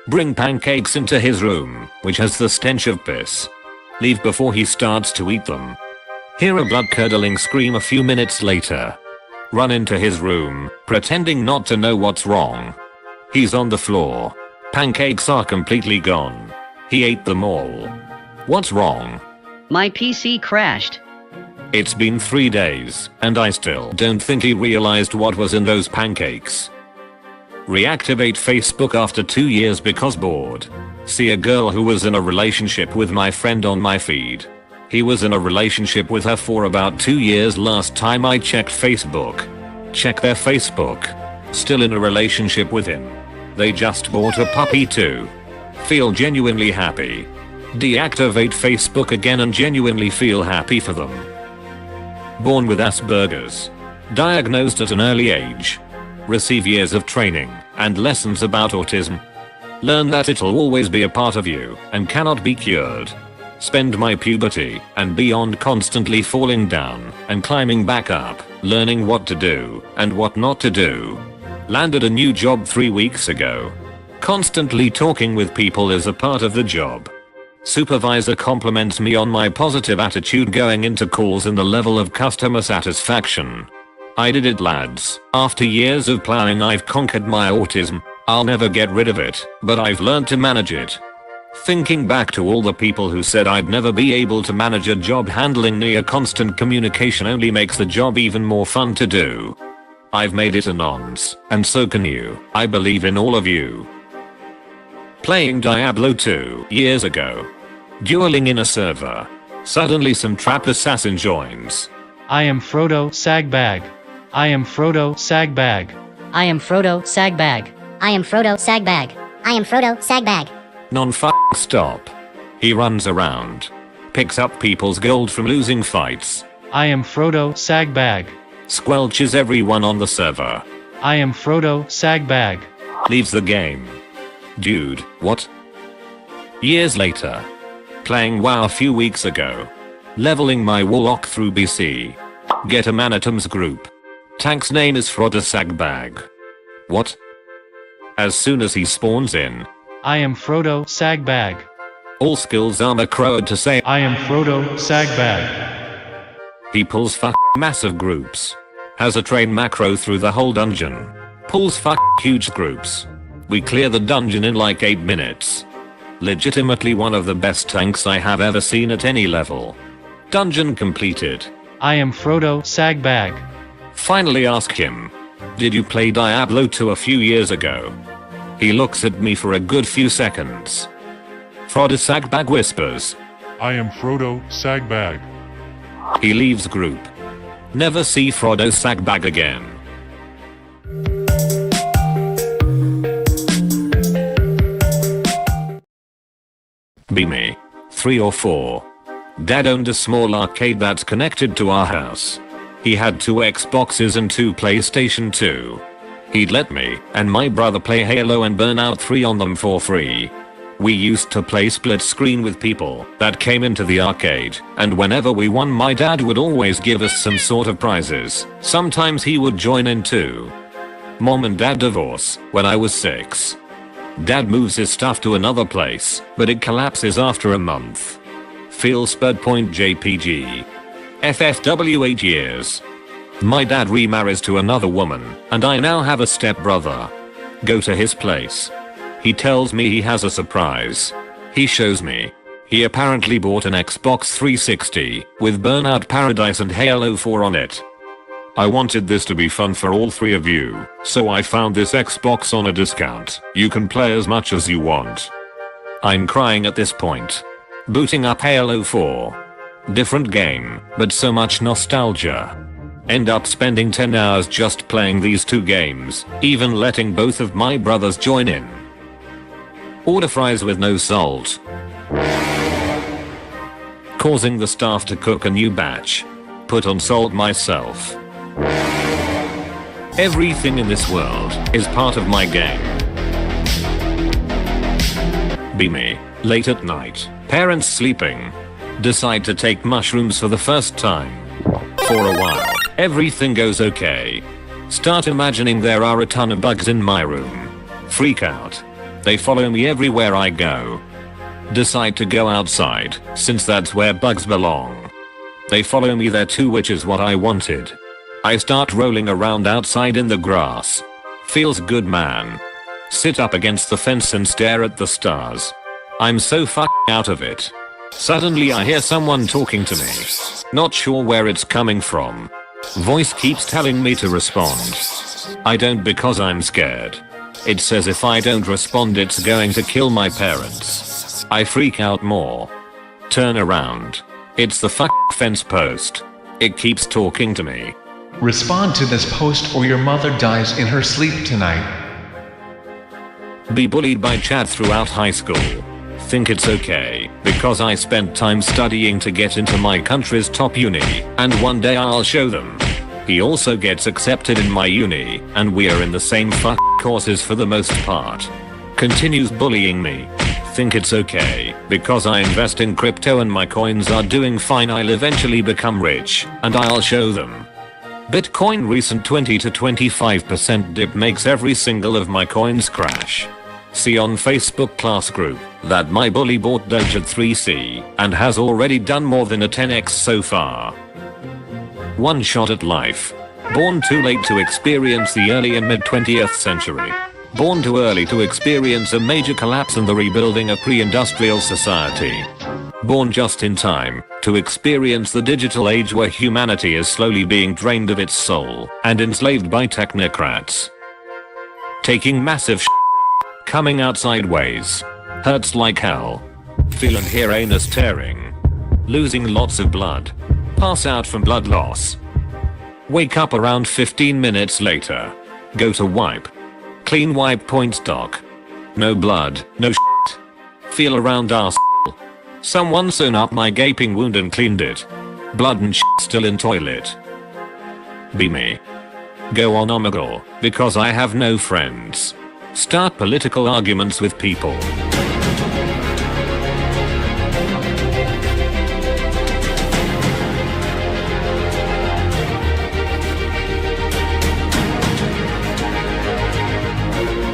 Bring pancakes into his room, which has the stench of piss. Leave before he starts to eat them. Hear a blood-curdling scream a few minutes later. Run into his room, pretending not to know what's wrong. He's on the floor. Pancakes are completely gone. He ate them all. What's wrong? My PC crashed. It's been 3 days, and I still don't think he realized what was in those pancakes. Reactivate Facebook after 2 years because bored. See a girl who was in a relationship with my friend on my feed. He was in a relationship with her for about 2 years last time I checked Facebook. Check their Facebook. Still in a relationship with him. They just bought a puppy too. Feel genuinely happy. Deactivate Facebook again and genuinely feel happy for them. Born with Asperger's. Diagnosed at an early age. Receive years of training and lessons about autism. Learn that it'll always be a part of you and cannot be cured. Spend my puberty and beyond constantly falling down and climbing back up, learning what to do and what not to do. Landed a new job 3 weeks ago. Constantly talking with people is a part of the job. Supervisor compliments me on my positive attitude going into calls and the level of customer satisfaction. I did it, lads. After years of plowing I've conquered my autism. I'll never get rid of it, but I've learned to manage it. Thinking back to all the people who said I'd never be able to manage a job handling near constant communication only makes the job even more fun to do. I've made it a nonce, and so can you. I believe in all of you. Playing Diablo 2 years ago. Dueling in a server. Suddenly some trap assassin joins. I am Frodo Sagbag. I am Frodo Sagbag. I am Frodo Sagbag. I am Frodo Sagbag. I am Frodo Sagbag. Non-stop. He runs around. Picks up people's gold from losing fights. I am Frodo Sagbag. Squelches everyone on the server. I am Frodo Sagbag. Leaves the game. Dude, what? Years later. Playing WoW a few weeks ago. Leveling my warlock through BC. Get a Manitoms group. Tank's name is Frodo Sagbag. What? As soon as he spawns in. I am Frodo Sagbag. All skills are macroed to say I am Frodo Sagbag. He pulls massive groups. Has a train macro through the whole dungeon. Pulls huge groups. We clear the dungeon in like 8 minutes. Legitimately one of the best tanks I have ever seen at any level. Dungeon completed. I am Frodo Sagbag. Finally ask him. Did you play Diablo 2 a few years ago? He looks at me for a good few seconds. Frodo Sagbag whispers. I am Frodo Sagbag. He leaves group. Never see Frodo Sagbag again. Be me. 3 or 4. Dad owned a small arcade that's connected to our house. He had 2 Xboxes and 2 PlayStation 2. He'd let me and my brother play Halo and Burnout 3 on them for free. We used to play split screen with people that came into the arcade, and whenever we won my dad would always give us some sort of prizes. Sometimes he would join in too. Mom and dad divorce when I was 6. Dad moves his stuff to another place, but it collapses after a month. Feel spud point JPG. FFW 8 years. My dad remarries to another woman, and I now have a stepbrother. Go to his place. He tells me he has a surprise. He shows me. He apparently bought an Xbox 360 with Burnout Paradise and Halo 4 on it. I wanted this to be fun for all 3 of you, so I found this Xbox on a discount. You can play as much as you want. I'm crying at this point. Booting up Halo 4. Different game, but so much nostalgia. End up spending 10 hours just playing these 2 games, even letting both of my brothers join in. Order fries with no salt. Causing the staff to cook a new batch. Put on salt myself. Everything in this world is part of my game. Be me. Late at night, parents sleeping. Decide to take mushrooms for the first time. For a while, everything goes okay. Start imagining there are a ton of bugs in my room. Freak out. They follow me everywhere I go. Decide to go outside, since that's where bugs belong. They follow me there too, which is what I wanted. I start rolling around outside in the grass. Feels good, man. Sit up against the fence and stare at the stars. I'm so fucking out of it. Suddenly I hear someone talking to me. Not sure where it's coming from. Voice keeps telling me to respond. I don't because I'm scared. It says if I don't respond it's going to kill my parents. I freak out more. Turn around. It's the fence post. It keeps talking to me. Respond to this post or your mother dies in her sleep tonight. Be bullied by Chad throughout high school. Think it's okay, because I spent time studying to get into my country's top uni, and one day I'll show them. He also gets accepted in my uni, and we are in the same courses for the most part. Continues bullying me. Think it's okay, because I invest in crypto and my coins are doing fine. I'll eventually become rich, and I'll show them. Bitcoin recent 20 to 25% dip makes every single of my coins crash. See on Facebook class group that my bully bought Doge at 3C and has already done more than a 10x so far. One shot at life. Born too late to experience the early and mid 20th century. Born too early to experience a major collapse and the rebuilding of pre-industrial society. Born just in time to experience the digital age where humanity is slowly being drained of its soul and enslaved by technocrats. Taking massive coming out sideways. Hurts like hell. Feel and hear anus tearing. Losing lots of blood. Pass out from blood loss. Wake up around 15 minutes later. Go to wipe. Clean wipe point doc. No blood, no shit. Feel around ass. Someone sewn up my gaping wound and cleaned it. Blood and shit still in toilet. Be me. Go on Omegle, because I have no friends. Start political arguments with people.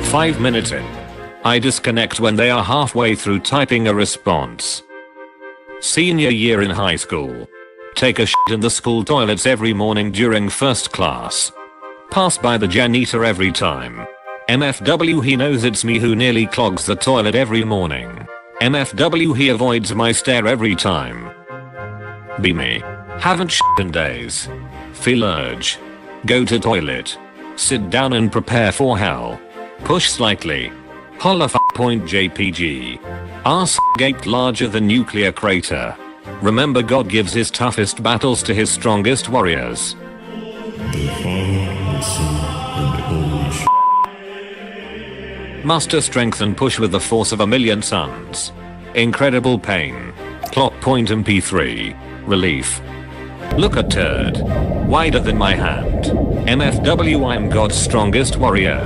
Five minutes in. I disconnect when they are halfway through typing a response. Senior year in high school. Take a shit in the school toilets every morning during first class. Pass by the janitor every time. MFW he knows it's me who nearly clogs the toilet every morning. MFW he avoids my stare every time. Be me. Haven't shit in days. Feel urge. Go to toilet. Sit down and prepare for hell. Push slightly. Holla point JPG. Ass gaped larger than nuclear crater. Remember God gives his toughest battles to his strongest warriors. Muster strength and push with the force of a million suns. Incredible pain. Clock point MP3. Relief. Look a turd. Wider than my hand. MFW I'm God's strongest warrior.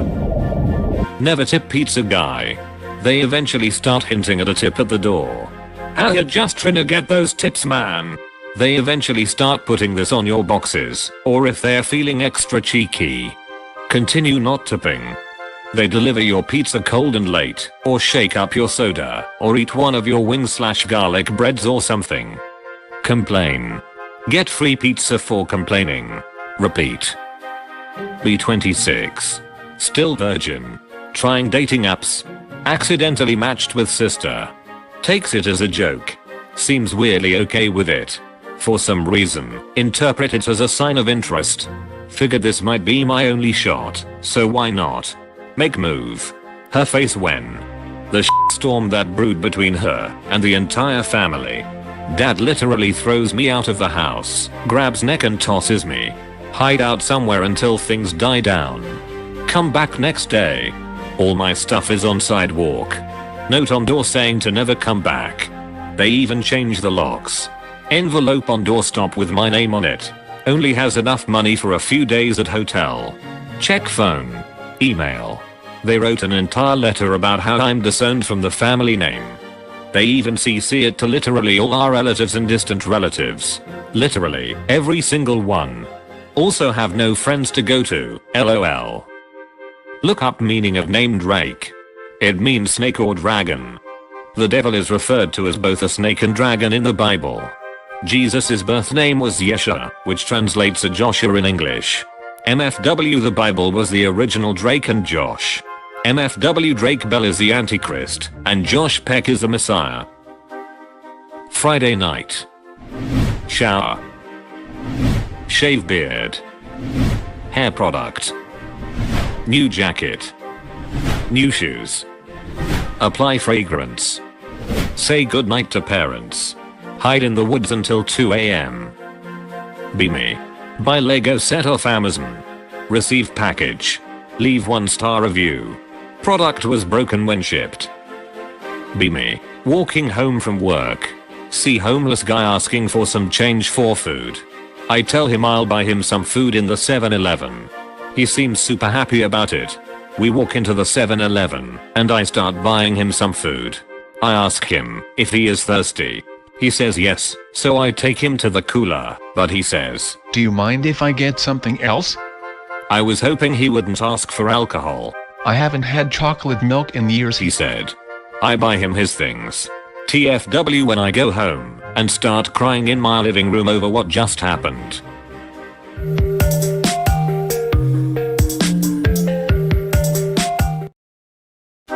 Never tip pizza guy. They eventually start hinting at a tip at the door. How you just trying to get those tips, man? They eventually start putting this on your boxes, or if they're feeling extra cheeky, continue not tipping. They deliver your pizza cold and late, or shake up your soda, or eat one of your wings/garlic breads or something. Complain. Get free pizza for complaining. Repeat. B26. Still virgin. Trying dating apps. Accidentally matched with sister. Takes it as a joke. Seems weirdly okay with it. For some reason, interpret it as a sign of interest. Figured this might be my only shot, so why not? Make move. Her face when. The storm that brewed between her and the entire family. Dad literally throws me out of the house, grabs neck and tosses me. Hide out somewhere until things die down. Come back next day. All my stuff is on sidewalk. Note on door saying to never come back. They even change the locks. Envelope on doorstop with my name on it. Only has enough money for a few days at hotel. Check phone. Email. They wrote an entire letter about how I'm disowned from the family name. They even CC it to literally all our relatives and distant relatives. Literally, every single one. Also have no friends to go to, LOL. Look up meaning of name Drake. It means snake or dragon. The devil is referred to as both a snake and dragon in the Bible. Jesus' birth name was Yeshua, which translates to Joshua in English. MFW the Bible was the original Drake and Josh. MFW Drake Bell is the Antichrist, and Josh Peck is the Messiah. Friday night. Shower. Shave beard. Hair product. New jacket. New shoes. Apply fragrance. Say goodnight to parents. Hide in the woods until 2 a.m. Be me. Buy Lego set off Amazon. Receive package. Leave 1-star review. Product was broken when shipped. Be me. Walking home from work. See homeless guy asking for some change for food. I tell him I'll buy him some food in the 7-Eleven. He seems super happy about it. We walk into the 7-Eleven, and I start buying him some food. I ask him if he is thirsty. He says yes, so I take him to the cooler, but he says, "Do you mind if I get something else?" I was hoping he wouldn't ask for alcohol. "I haven't had chocolate milk in years," he said. I buy him his things. TFW when I go home and start crying in my living room over what just happened.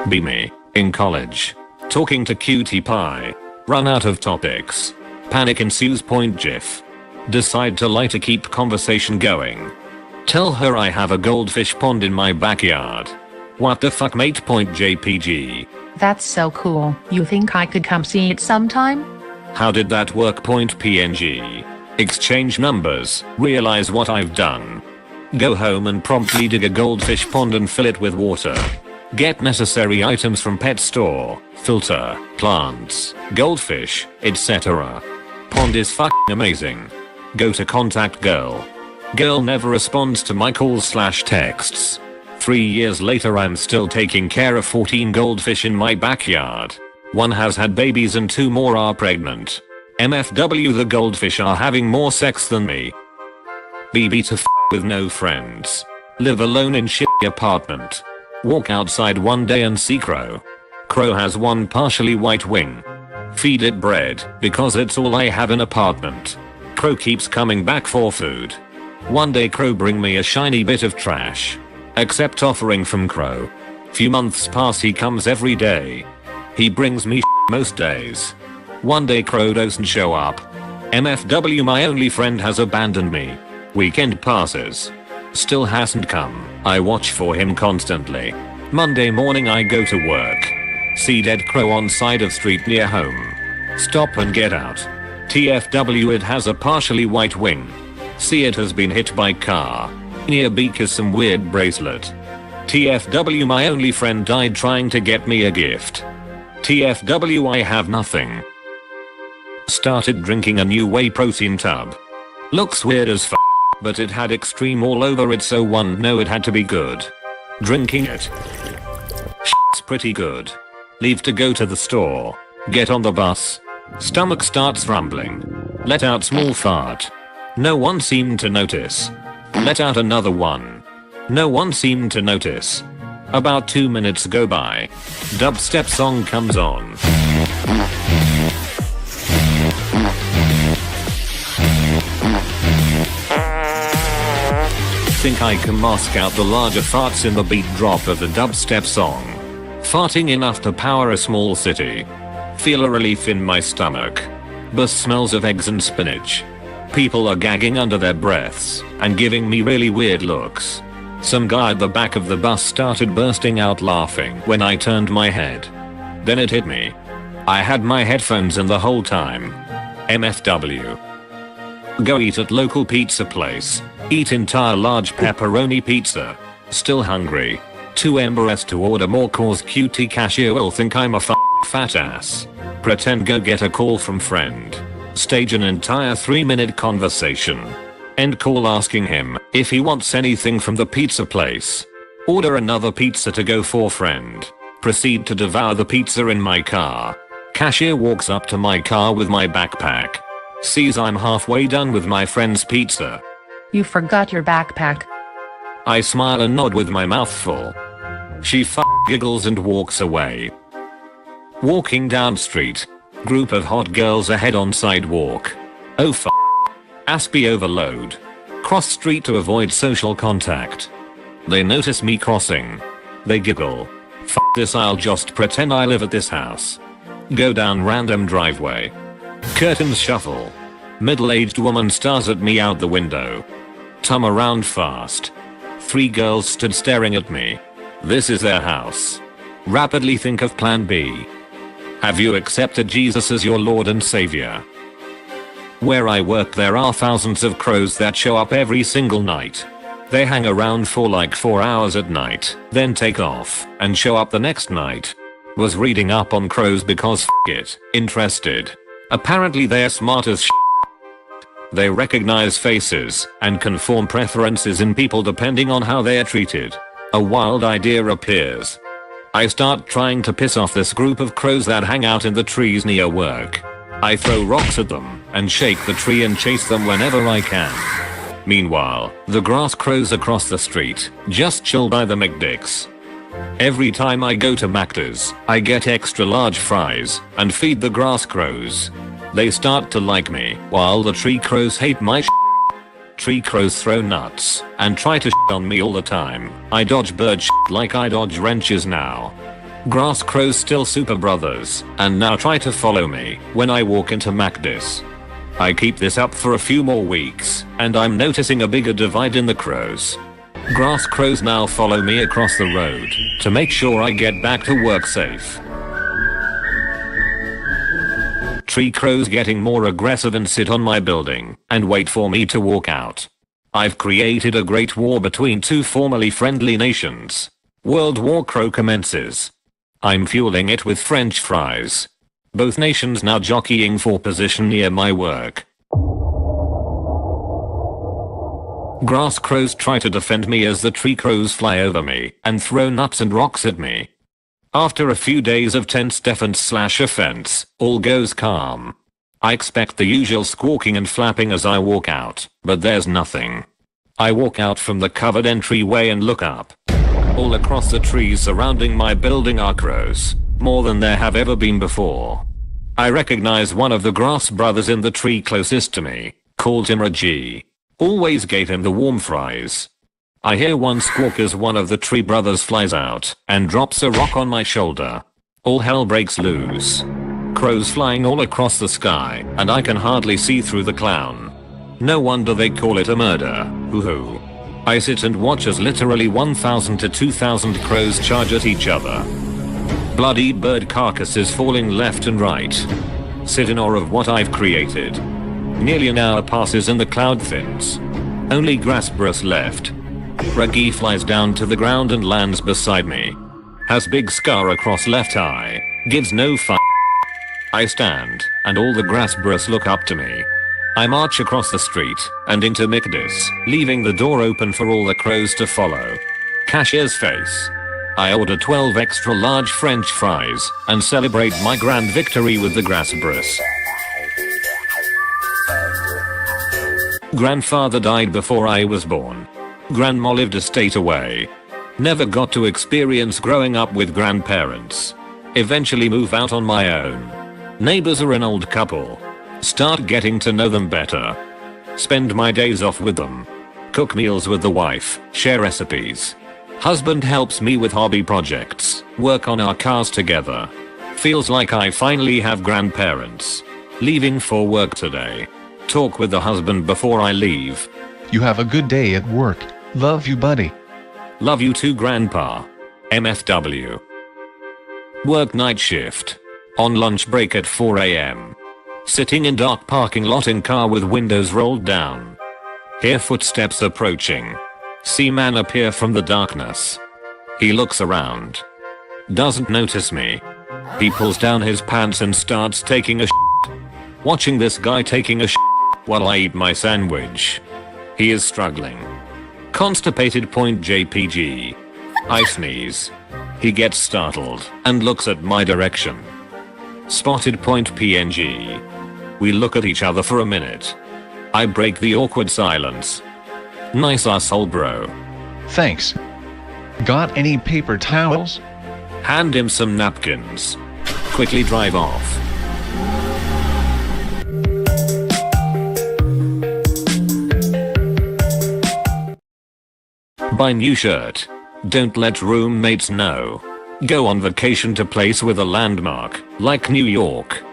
Be me. In college. Talking to Cutie Pie. Run out of topics. Panic ensues. Point GIF. Decide to lie to keep conversation going. Tell her I have a goldfish pond in my backyard. What the fuck mate. Point JPG. That's so cool. You think I could come see it sometime? How did that work? Point PNG. Exchange numbers. Realize what I've done. Go home and promptly dig a goldfish pond and fill it with water. Get necessary items from pet store, filter, plants, goldfish, etc. Pond is fucking amazing. Go to contact girl. Girl never responds to my calls/texts. 3 years later I'm still taking care of 14 goldfish in my backyard. One has had babies and 2 more are pregnant. MFW the goldfish are having more sex than me. BB to with no friends. Live alone in shitty apartment. Walk outside one day and see crow. Crow has one partially white wing. Feed it bread because it's all I have in apartment. Crow keeps coming back for food. One day crow bring me a shiny bit of trash. Accept offering from crow. Few months pass, he comes every day. He brings me most days. One day crow doesn't show up. MFW my only friend has abandoned me. Weekend passes. Still hasn't come. I watch for him constantly. Monday morning I go to work. See dead crow on side of street near home. Stop and get out. TFW it has a partially white wing. See it has been hit by car. Near beak is some weird bracelet. TFW my only friend died trying to get me a gift. TFW I have nothing. Started drinking a new whey protein tub. Looks weird as f***, but it had extreme all over it, so one know it had to be good. Drinking it. Shit's pretty good. Leave to go to the store. Get on the bus. Stomach starts rumbling. Let out small fart. No one seemed to notice. Let out another one. No one seemed to notice. About 2 minutes go by. Dubstep song comes on. Think I can mask out the larger farts in the beat drop of the dubstep song. Farting enough to power a small city. Feel a relief in my stomach. Bus smells of eggs and spinach. People are gagging under their breaths and giving me really weird looks. Some guy at the back of the bus started bursting out laughing when I turned my head. Then it hit me. I had my headphones in the whole time. MFW. Go eat at local pizza place. Eat entire large pepperoni pizza. Still hungry. Too embarrassed to order more cause cutie cashier will think I'm a fat ass. Pretend go get a call from friend. Stage an entire 3-minute conversation. End call asking him if he wants anything from the pizza place. Order another pizza to go for friend. Proceed to devour the pizza in my car. Cashier walks up to my car with my backpack. Sees I'm halfway done with my friend's pizza. You forgot your backpack. I smile and nod with my mouth full. She giggles and walks away. Walking down street. Group of hot girls ahead on sidewalk. Oh Aspie overload. Cross street to avoid social contact. They notice me crossing. They giggle. This, I'll just pretend I live at this house. Go down random driveway. Curtains shuffle. Middle-aged woman stares at me out the window. Tum around fast. 3 girls stood staring at me. This is their house. Rapidly think of plan B. Have you accepted Jesus as your Lord and Savior? Where I work there are thousands of crows that show up every single night. They hang around for like 4 hours at night, then take off, and show up the next night. Was reading up on crows because it, interested. Apparently they're smart as They recognize faces, and can form preferences in people depending on how they are treated. A wild idea appears. I start trying to piss off this group of crows that hang out in the trees near work. I throw rocks at them, and shake the tree and chase them whenever I can. Meanwhile, the grass crows across the street just chill by the McDicks. Every time I go to Macdos, I get extra large fries, and feed the grass crows. They start to like me, while the tree crows hate my Tree crows throw nuts, and try to on me all the time. I dodge bird like I dodge wrenches now. Grass crows still super brothers, and now try to follow me when I walk into Macdos. I keep this up for a few more weeks, and I'm noticing a bigger divide in the crows. Grass crows now follow me across the road to make sure I get back to work safe. Tree crows getting more aggressive and sit on my building and wait for me to walk out. I've created a great war between 2 formerly friendly nations. World War Crow commences. I'm fueling it with French fries. Both nations now jockeying for position near my work. Grass crows try to defend me as the tree crows fly over me and throw nuts and rocks at me. After a few days of tense defense/offense, all goes calm. I expect the usual squawking and flapping as I walk out, but there's nothing. I walk out from the covered entryway and look up. All across the trees surrounding my building are crows, more than there have ever been before. I recognize one of the grass brothers in the tree closest to me, called him Reggie. Always gave him the warm fries. I hear one squawk as one of the tree brothers flies out and drops a rock on my shoulder. All hell breaks loose. Crows flying all across the sky, and I can hardly see through the clown. No wonder they call it a murder. Hoo-hoo. I sit and watch as literally 1,000 to 2,000 crows charge at each other. Bloody bird carcasses falling left and right. Sit in awe of what I've created. Nearly an hour passes and the cloud thins. Only Grassbrus left. Reggie flies down to the ground and lands beside me. Has big scar across left eye. Gives no fuck. I stand, and all the Grassbrus look up to me. I march across the street and into Macdos, leaving the door open for all the crows to follow. Cashier's face. I order 12 extra large French fries and celebrate my grand victory with the grassbris. Grandfather died before I was born. Grandma lived a state away. Never got to experience growing up with grandparents. Eventually move out on my own. Neighbors are an old couple. Start getting to know them better. Spend my days off with them. Cook meals with the wife, share recipes. Husband helps me with hobby projects, work on our cars together. Feels like I finally have grandparents. Leaving for work today. Talk with the husband before I leave. You have a good day at work. Love you, buddy. Love you too, Grandpa. MFW. Work night shift. On lunch break at 4 AM. Sitting in dark parking lot in car with windows rolled down. Hear footsteps approaching. See man appear from the darkness. He looks around. Doesn't notice me. He pulls down his pants and starts taking a shit. Watching this guy taking a shit while I eat my sandwich. He is struggling. Constipated. JPG. I sneeze. He gets startled and looks at my direction. Spotted. PNG. We look at each other for a minute. I break the awkward silence. Nice asshole, bro. Thanks. Got any paper towels? Hand him some napkins. Quickly drive off. Buy new shirt. Don't let roommates know. Go on vacation to place with a landmark, like New York.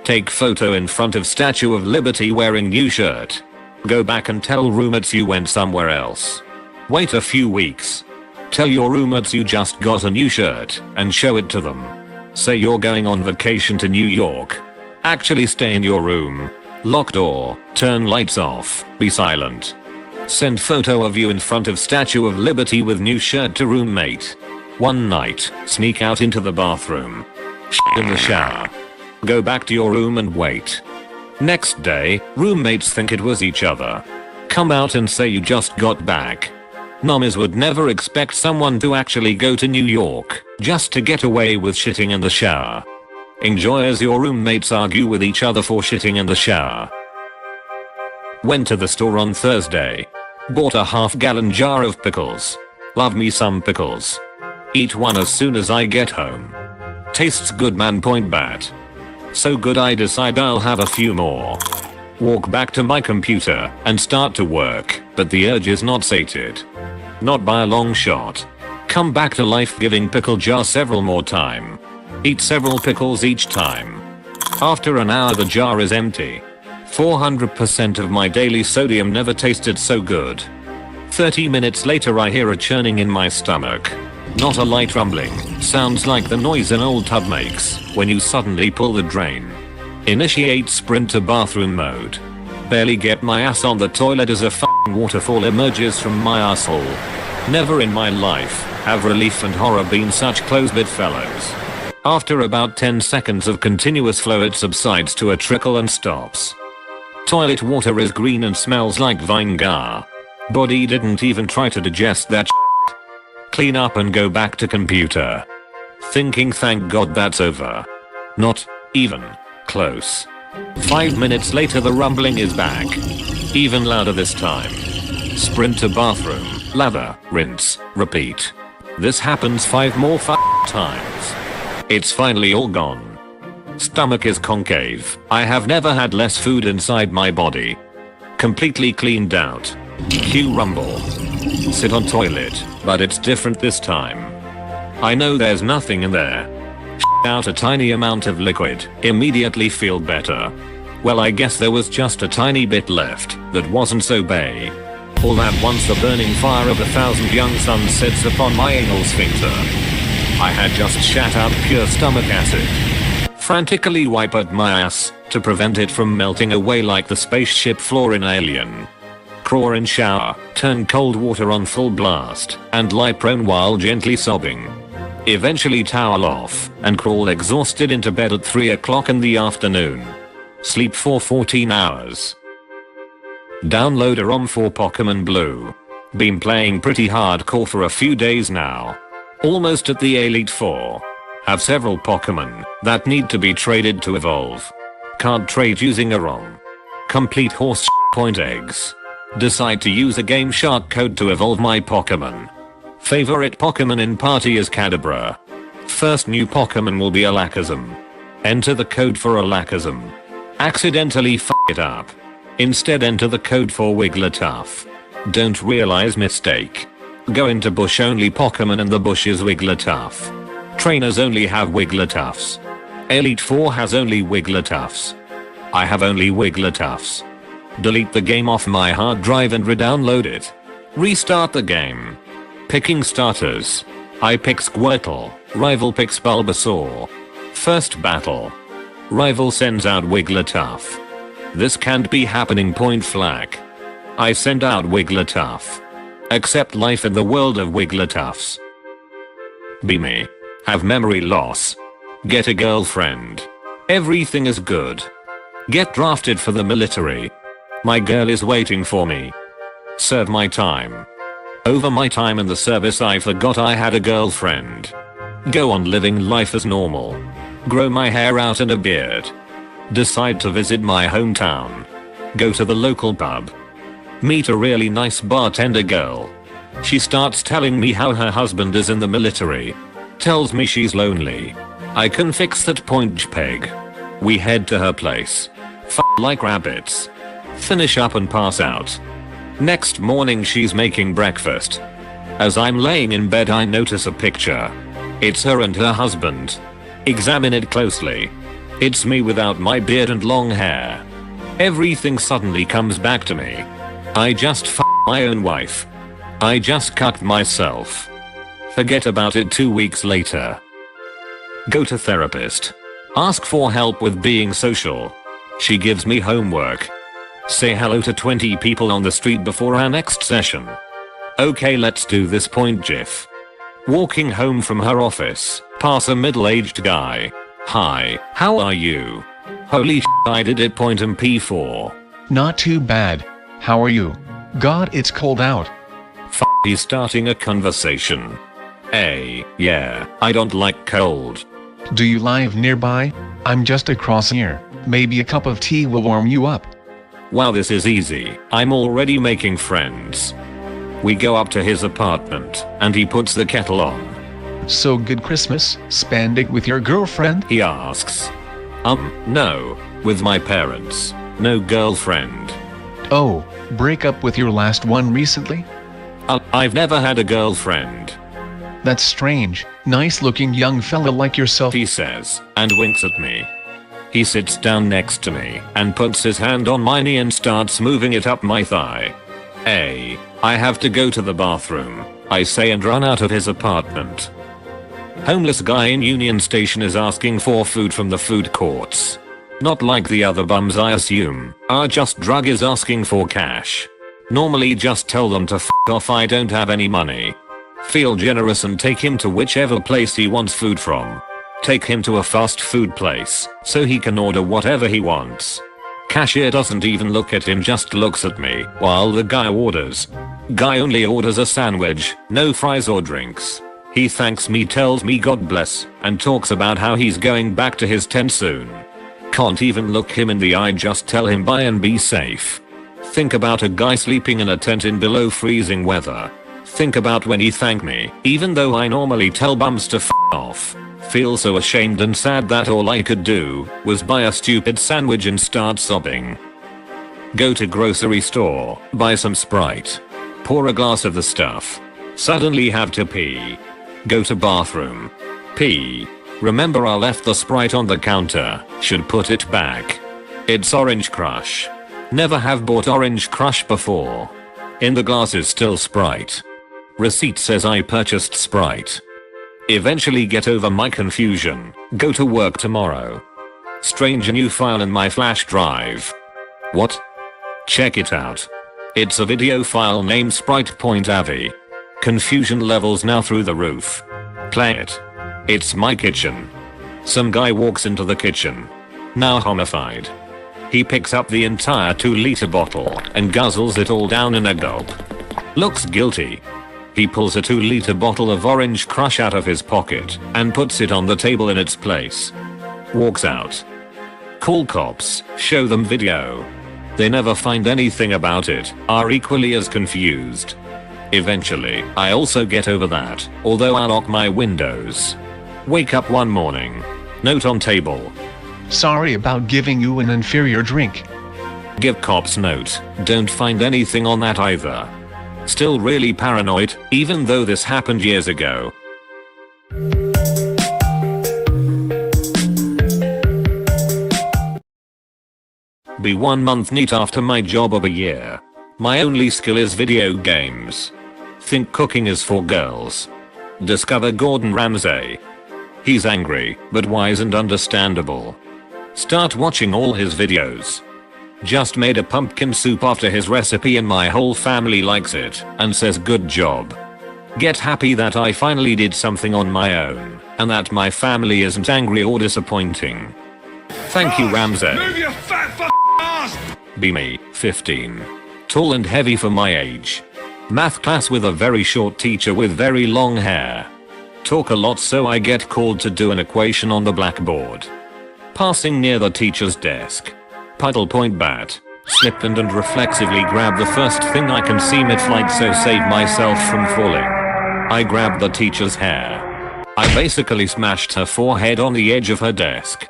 Take photo in front of Statue of Liberty wearing new shirt. Go back and tell roommates you went somewhere else. Wait a few weeks. Tell your roommates you just got a new shirt and show it to them. Say you're going on vacation to New York. Actually stay in your room. Lock door, turn lights off, be silent. Send photo of you in front of Statue of Liberty with new shirt to roommate. One night, sneak out into the bathroom. Shit in the shower. Go back to your room and wait. Next day, roommates think it was each other. Come out and say you just got back. Normies would never expect someone to actually go to New York just to get away with shitting in the shower. Enjoy as your roommates argue with each other for shitting in the shower. Went to the store on Thursday. Bought a half-gallon jar of pickles. Love me some pickles. Eat one as soon as I get home. Tastes good, man. Bat. So good I decide I'll have a few more. Walk back to my computer and start to work, but the urge is not sated. Not by a long shot. Come back to life-giving pickle jar several more time. Eat several pickles each time. After an hour the jar is empty. 400% of my daily sodium never tasted so good. 30 minutes later I hear a churning in my stomach. Not a light rumbling, sounds like the noise an old tub makes when you suddenly pull the drain. Initiate sprint to bathroom mode. Barely get my ass on the toilet as a f***ing waterfall emerges from my asshole. Never in my life have relief and horror been such close bedfellows. After about 10 seconds of continuous flow it subsides to a trickle and stops. Toilet water is green and smells like vinegar. Body didn't even try to digest that shit. Clean up and go back to computer. Thinking thank God that's over. Not even close. 5 minutes later the rumbling is back. Even louder this time. Sprint to bathroom, lather, rinse, repeat. This happens 5 more times. It's finally all gone. Stomach is concave. I have never had less food inside my body. Completely cleaned out. Cue rumble. Sit on toilet, but it's different this time. I know there's nothing in there. Out a tiny amount of liquid, immediately feel better. Well, I guess there was just a tiny bit left that wasn't so bad. All at once the burning fire of 1,000 young suns sets upon my anal sphincter. I had just shat out pure stomach acid. Frantically wipe at my ass to prevent it from melting away like the spaceship floor in Alien. Crawl in shower, turn cold water on full blast, and lie prone while gently sobbing. Eventually towel off, and crawl exhausted into bed at 3 o'clock in the afternoon. Sleep for 14 hours. Download a ROM for Pokemon Blue. Been playing pretty hardcore for a few days now. Almost at the Elite 4. Have several Pokemon that need to be traded to evolve. Can't trade using a ROM. Complete horse point eggs. Decide to use a Game Shark code to evolve my Pokemon. Favorite Pokemon in party is Kadabra. First new Pokemon will be Alakazam. Enter the code for Alakazam. Accidentally f it up. Instead enter the code for Wigglytuff. Don't realize mistake. Go into bush only Pokemon and the bush is Wigglytuff. Trainers only have Wigglytuffs. Elite 4 has only Wigglytuffs. I have only Wigglytuffs. Delete the game off my hard drive and re-download it. Restart the game. Picking starters. I pick Squirtle, rival picks Bulbasaur. First battle. Rival sends out Wigglytuff. This can't be happening, point flag. I send out Wigglytuff. Accept life in the world of Wigglytuffs. Be me. Have memory loss. Get a girlfriend. Everything is good. Get drafted for the military. My girl is waiting for me. Serve my time. Over my time in the service I forgot I had a girlfriend. Go on living life as normal. Grow my hair out and a beard. Decide to visit my hometown. Go to the local pub. Meet a really nice bartender girl. She starts telling me how her husband is in the military. Tells me she's lonely. I can fix that, point JPEG. We head to her place. Like rabbits. Finish up and pass out. Next morning she's making breakfast. As I'm laying in bed I notice a picture. It's her and her husband. Examine it closely. It's me without my beard and long hair. Everything suddenly comes back to me. I just my own wife. I just cucked myself. Forget about it 2 weeks later. Go to therapist. Ask for help with being social. She gives me homework. Say hello to 20 people on the street before our next session. Okay, let's do this, point GIF. Walking home from her office, pass a middle-aged guy. Hi, how are you? Holy sh*, I did it, point MP4. Not too bad. How are you? God, it's cold out. He's starting a conversation. Hey, yeah, I don't like cold. Do you live nearby? I'm just across here. Maybe a cup of tea will warm you up. Wow, this is easy. I'm already making friends. We go up to his apartment, and he puts the kettle on. So good Christmas, spend it with your girlfriend? He asks. No. With my parents. No girlfriend. Oh, break up with your last one recently? I've never had a girlfriend. That's strange. Nice looking young fella like yourself, he says, and winks at me. He sits down next to me and puts his hand on my knee and starts moving it up my thigh. Hey, I have to go to the bathroom, I say and run out of his apartment. Homeless guy in Union Station is asking for food from the food courts. Not like the other bums I assume, our just drug is asking for cash. Normally just tell them to f off, I don't have any money. Feel generous and take him to whichever place he wants food from. Take him to a fast food place, so he can order whatever he wants. Cashier doesn't even look at him, just looks at me, while the guy orders. Guy only orders a sandwich, no fries or drinks. He thanks me, tells me God bless, and talks about how he's going back to his tent soon. Can't even look him in the eye, just tell him bye and be safe. Think about a guy sleeping in a tent in below freezing weather. Think about when he thanked me, even though I normally tell bums to f off. Feel so ashamed and sad that all I could do was buy a stupid sandwich and start sobbing. Go to grocery store, buy some Sprite. Pour a glass of the stuff. Suddenly have to pee. Go to bathroom. Pee. Remember I left the Sprite on the counter, should put it back. It's Orange Crush. Never have bought Orange Crush before. In the glass is still Sprite. Receipt says I purchased Sprite. Eventually get over my confusion, go to work tomorrow. Strange new file in my flash drive. What? Check it out. It's a video file named Sprite.avi. Confusion levels now through the roof. Play it. It's my kitchen. Some guy walks into the kitchen. Now homified. He picks up the entire 2-liter bottle and guzzles it all down in a gulp. Looks guilty. He pulls a 2-liter bottle of Orange Crush out of his pocket and puts it on the table in its place. Walks out. Call cops, show them video. They never find anything about it, are equally as confused. Eventually, I also get over that, although I lock my windows. Wake up one morning. Note on table. Sorry about giving you an inferior drink. Give cops note, don't find anything on that either. Still really paranoid, even though this happened years ago. Be 1 month neat after my job of a year. My only skill is video games. Think cooking is for girls. Discover Gordon Ramsay. He's angry, but wise and understandable. Start watching all his videos. Just made a pumpkin soup after his recipe and my whole family likes it and says good job. Get happy that I finally did something on my own and that my family isn't angry or disappointing. Thank you, Ramsay. Move your fat ass! Be me, 15. Tall and heavy for my age. Math class with a very short teacher with very long hair. Talk a lot so I get called to do an equation on the blackboard. Passing near the teacher's desk. Puddle point bat. Slip and reflexively grab the first thing I can see mid-flight so save myself from falling. I grab the teacher's hair. I basically smashed her forehead on the edge of her desk.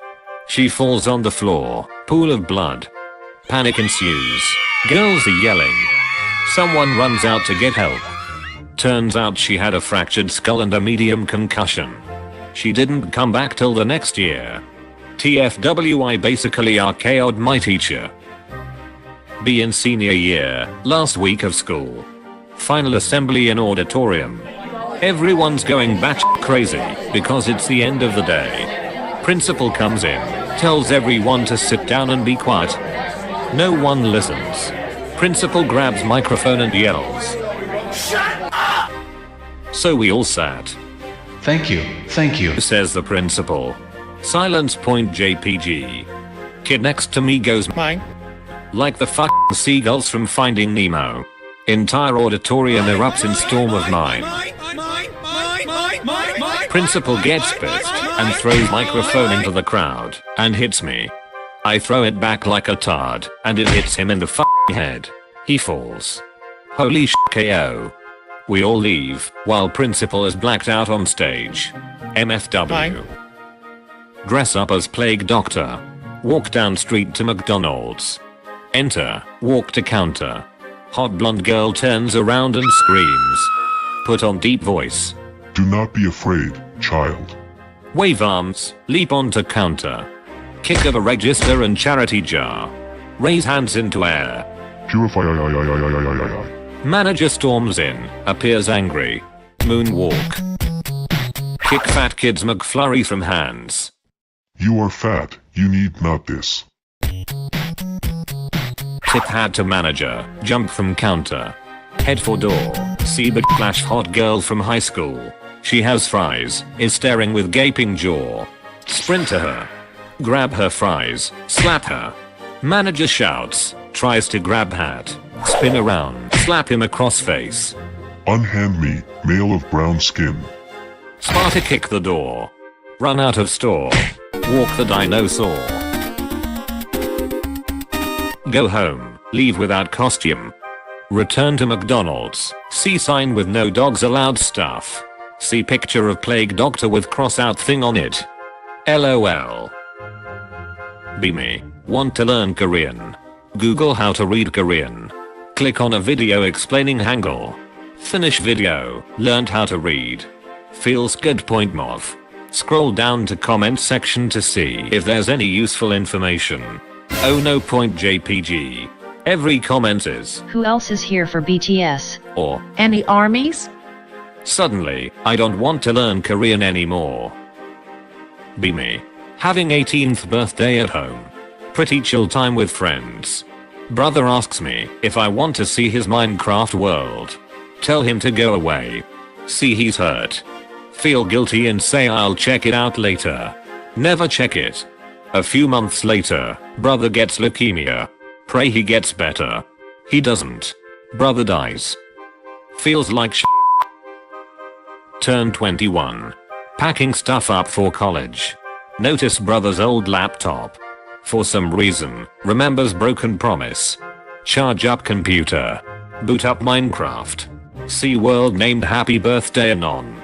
She falls on the floor. Pool of blood. Panic ensues. Girls are yelling. Someone runs out to get help. Turns out she had a fractured skull and a medium concussion. She didn't come back till the next year. TFW, I basically RKO'd my teacher. Be in senior year, last week of school. Final assembly in auditorium. Everyone's going batshit crazy because it's the end of the day. Principal comes in, tells everyone to sit down and be quiet. No one listens. Principal grabs microphone and yells. Shut up! So we all sat. Thank you, says the principal. Silence point JPG. Kid next to me goes mine. Like the fucking seagulls from Finding Nemo. Entire auditorium erupts in storm of mine. Principal gets pissed and throws microphone into the crowd and hits me. I throw it back like a tard and it hits him in the fucking head. He falls. Holy sh** KO. We all leave while principal is blacked out on stage. MFW. Dress up as plague doctor. Walk down street to McDonald's. Enter, walk to counter. Hot blonde girl turns around and screams. Put on deep voice. Do not be afraid, child. Wave arms, leap onto counter. Kick of a register and charity jar. Raise hands into air. Purify. Manager storms in, appears angry. Moonwalk. Kick fat kid's McFlurry from hands. You are fat, you need not this. Tip hat to manager, jump from counter. Head for door, see but flash hot girl from high school. She has fries, is staring with gaping jaw. Sprint to her. Grab her fries, slap her. Manager shouts, tries to grab hat. Spin around, slap him across face. Unhand me, male of brown skin. Sparta kick the door. Run out of store. Walk the dinosaur. Go home, leave without costume. Return to McDonald's, see sign with no dogs allowed stuff. See picture of plague doctor with cross out thing on it. LOL. Be me. Want to learn Korean? Google how to read Korean. Click on a video explaining Hangul. Finish video, learned how to read. Feels good point mov. Scroll down to comment section to see if there's any useful information. Oh no point JPG. Every comment is Who else is here for BTS? Or Any armies? Suddenly, I don't want to learn Korean anymore. Be me. Having 18th birthday at home. Pretty chill time with friends. Brother asks me if I want to see his Minecraft world. Tell him to go away. See he's hurt. Feel guilty and say I'll check it out later. Never check it. A few months later, brother gets leukemia. Pray he gets better. He doesn't. Brother dies. Feels like Turned 21. Packing stuff up for college. Notice brother's old laptop. For some reason, remembers broken promise. Charge up computer. Boot up Minecraft. See world named happy birthday anon.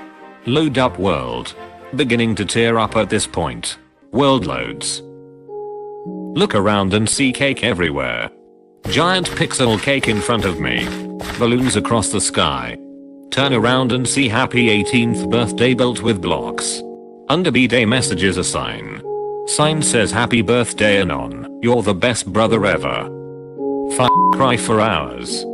Load up world. Beginning to tear up at this point. World loads. Look around and see cake everywhere. Giant pixel cake in front of me. Balloons across the sky. Turn around and see happy 18th birthday built with blocks. Under B-Day messages a sign. Sign says happy birthday anon, you're the best brother ever. Cry for hours.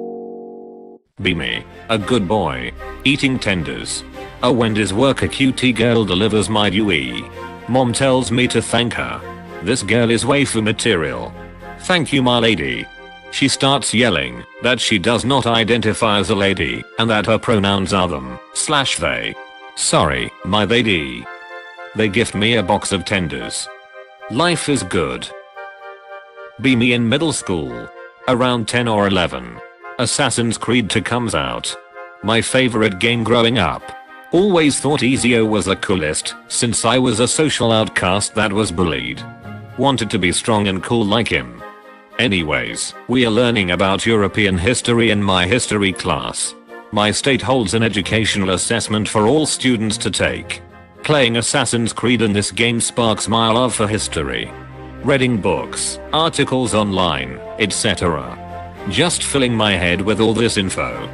Be me, a good boy, eating tenders. A Wendy's worker cutie girl delivers my UE. Mom tells me to thank her. This girl is waifu material. Thank you my lady. She starts yelling that she does not identify as a lady and that her pronouns are them/they. Sorry, my lady. They gift me a box of tenders. Life is good. Be me in middle school. Around 10 or 11. Assassin's Creed 2 comes out. My favorite game growing up. Always thought Ezio was the coolest, since I was a social outcast that was bullied. Wanted to be strong and cool like him. Anyways, we are learning about European history in my history class. My state holds an educational assessment for all students to take. Playing Assassin's Creed in this game sparks my love for history. Reading books, articles online, etc. Just filling my head with all this info.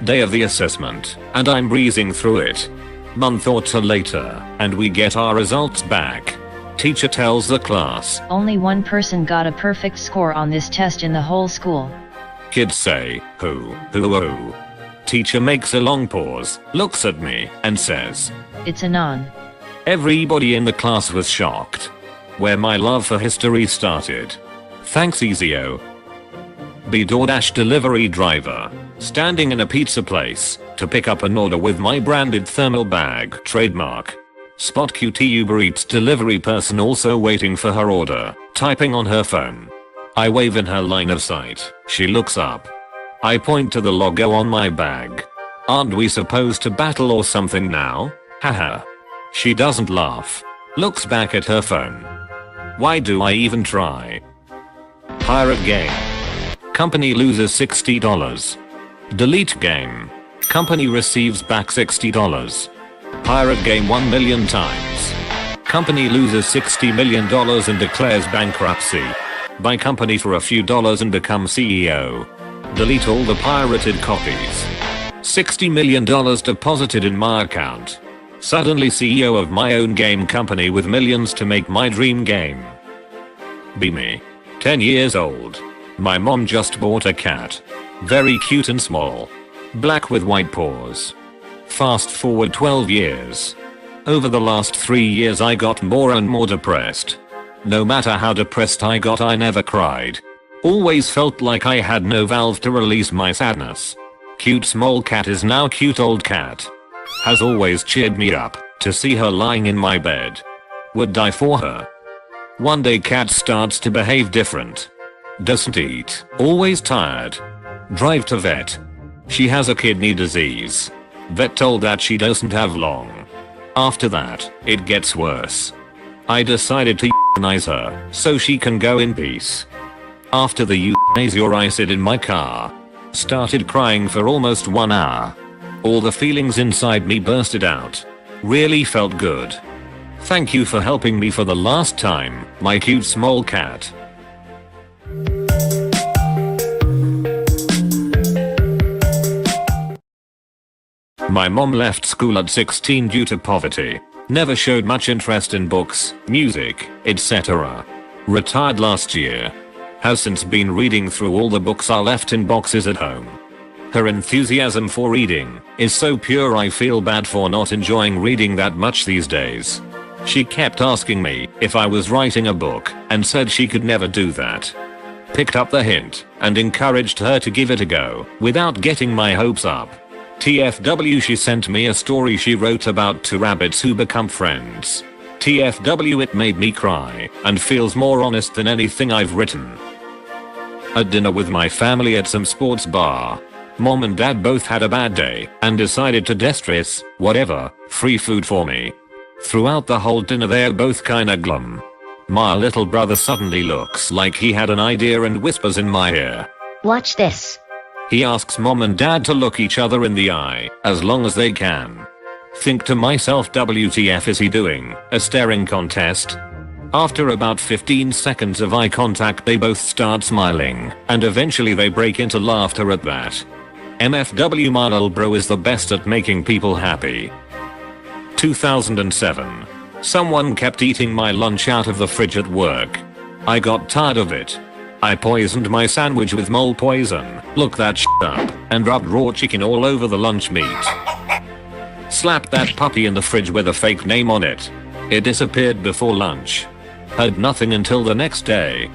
Day of the assessment, and I'm breezing through it. Month or two later, and we get our results back. Teacher tells the class, only one person got a perfect score on this test in the whole school. Kids say, who? Teacher makes a long pause, looks at me, and says, it's Anon. Everybody in the class was shocked. Where my love for history started. Thanks Ezio. Be DoorDash delivery driver. Standing in a pizza place to pick up an order with my branded thermal bag trademark. Spot QT Uber Eats delivery person also waiting for her order, typing on her phone. I wave in her line of sight. She looks up. I point to the logo on my bag. Aren't we supposed to battle or something now? Haha. She doesn't laugh. Looks back at her phone. Why do I even try? Pirate game. Company loses $60. Delete game. Company receives back $60. Pirate game 1 million times. Company loses $60 million and declares bankruptcy. Buy company for a few dollars and become CEO. Delete all the pirated copies. $60 million deposited in my account. Suddenly CEO of my own game company with millions to make my dream game. Be me. 10 years old. My mom just bought a cat. Very cute and small. Black with white paws. Fast forward 12 years. Over the last 3 years I got more and more depressed. No matter how depressed I got I never cried. Always felt like I had no valve to release my sadness. Cute small cat is now cute old cat. Has always cheered me up to see her lying in my bed. Would die for her. One day cat starts to behave different. Doesn't eat. Always tired. Drive to vet. She has a kidney disease. Vet told that she doesn't have long. After that, it gets worse. I decided to euthanize her so she can go in peace. After the euthanasia I sit in my car. Started crying for almost 1 hour. All the feelings inside me bursted out. Really felt good. Thank you for helping me for the last time, my cute small cat. My mom left school at 16 due to poverty. Never showed much interest in books, music, etc. Retired last year. Has since been reading through all the books I left in boxes at home. Her enthusiasm for reading is so pure I feel bad for not enjoying reading that much these days. She kept asking me if I was writing a book and said she could never do that. Picked up the hint and encouraged her to give it a go without getting my hopes up. TFW she sent me a story she wrote about 2 rabbits who become friends. TFW it made me cry and feels more honest than anything I've written. At dinner with my family at some sports bar. Mom and dad both had a bad day and decided to distress, whatever, free food for me. Throughout the whole dinner they're both kinda glum. My little brother suddenly looks like he had an idea and whispers in my ear. Watch this. He asks mom and dad to look each other in the eye, as long as they can. Think to myself, WTF is he doing, a staring contest? After about 15 seconds of eye contact they both start smiling, and eventually they break into laughter at that. MFW, my little bro is the best at making people happy. 2007. Someone kept eating my lunch out of the fridge at work. I got tired of it. I poisoned my sandwich with mole poison, looked that shit up, and rubbed raw chicken all over the lunch meat. Slapped that puppy in the fridge with a fake name on it. It disappeared before lunch. Heard nothing until the next day.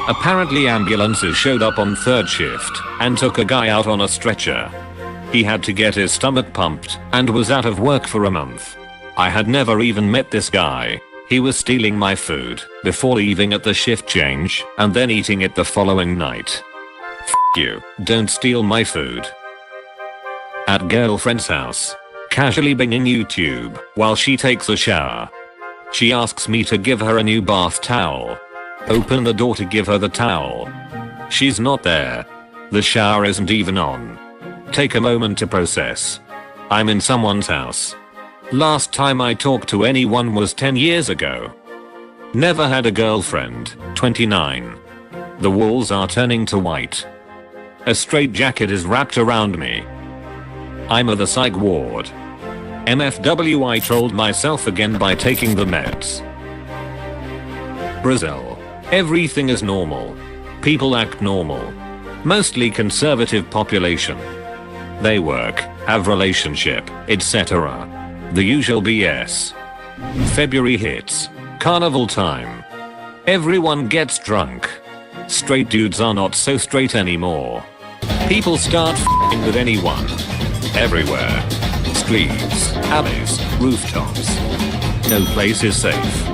Apparently ambulances showed up on third shift and took a guy out on a stretcher. He had to get his stomach pumped and was out of work for a month. I had never even met this guy. He was stealing my food before leaving at the shift change and then eating it the following night. F you, don't steal my food. At girlfriend's house. Casually binging YouTube while she takes a shower. She asks me to give her a new bath towel. Open the door to give her the towel. She's not there. The shower isn't even on. Take a moment to process. I'm in someone's house. Last time I talked to anyone was 10 years ago. Never had a girlfriend, 29. The walls are turning to white. A straitjacket is wrapped around me. I'm at the psych ward. MFW, I trolled myself again by taking the meds. Brazil. Everything is normal. People act normal. Mostly conservative population. They work, have relationship, etc. The usual BS. February hits. Carnival time. Everyone gets drunk. Straight dudes are not so straight anymore. People start f***ing with anyone. Everywhere. Streets, alleys, rooftops. No place is safe.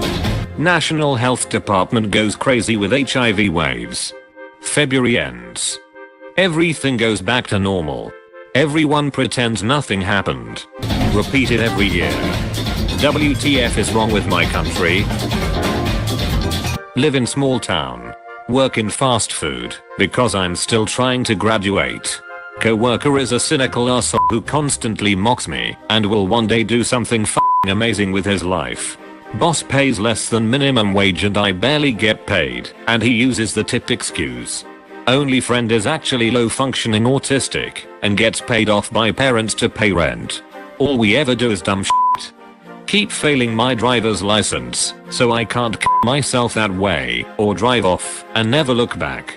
National Health Department goes crazy with HIV waves. February ends. Everything goes back to normal. Everyone pretends nothing happened. Repeated every year. WTF is wrong with my country? Live in small town. Work in fast food because I'm still trying to graduate. Co-worker is a cynical asshole who constantly mocks me and will one day do something f***ing amazing with his life. Boss pays less than minimum wage and I barely get paid, and he uses the tip excuse. Only friend is actually low functioning autistic and gets paid off by parents to pay rent. All we ever do is dumb shit. Keep failing my driver's license so I can't myself that way or drive off and never look back.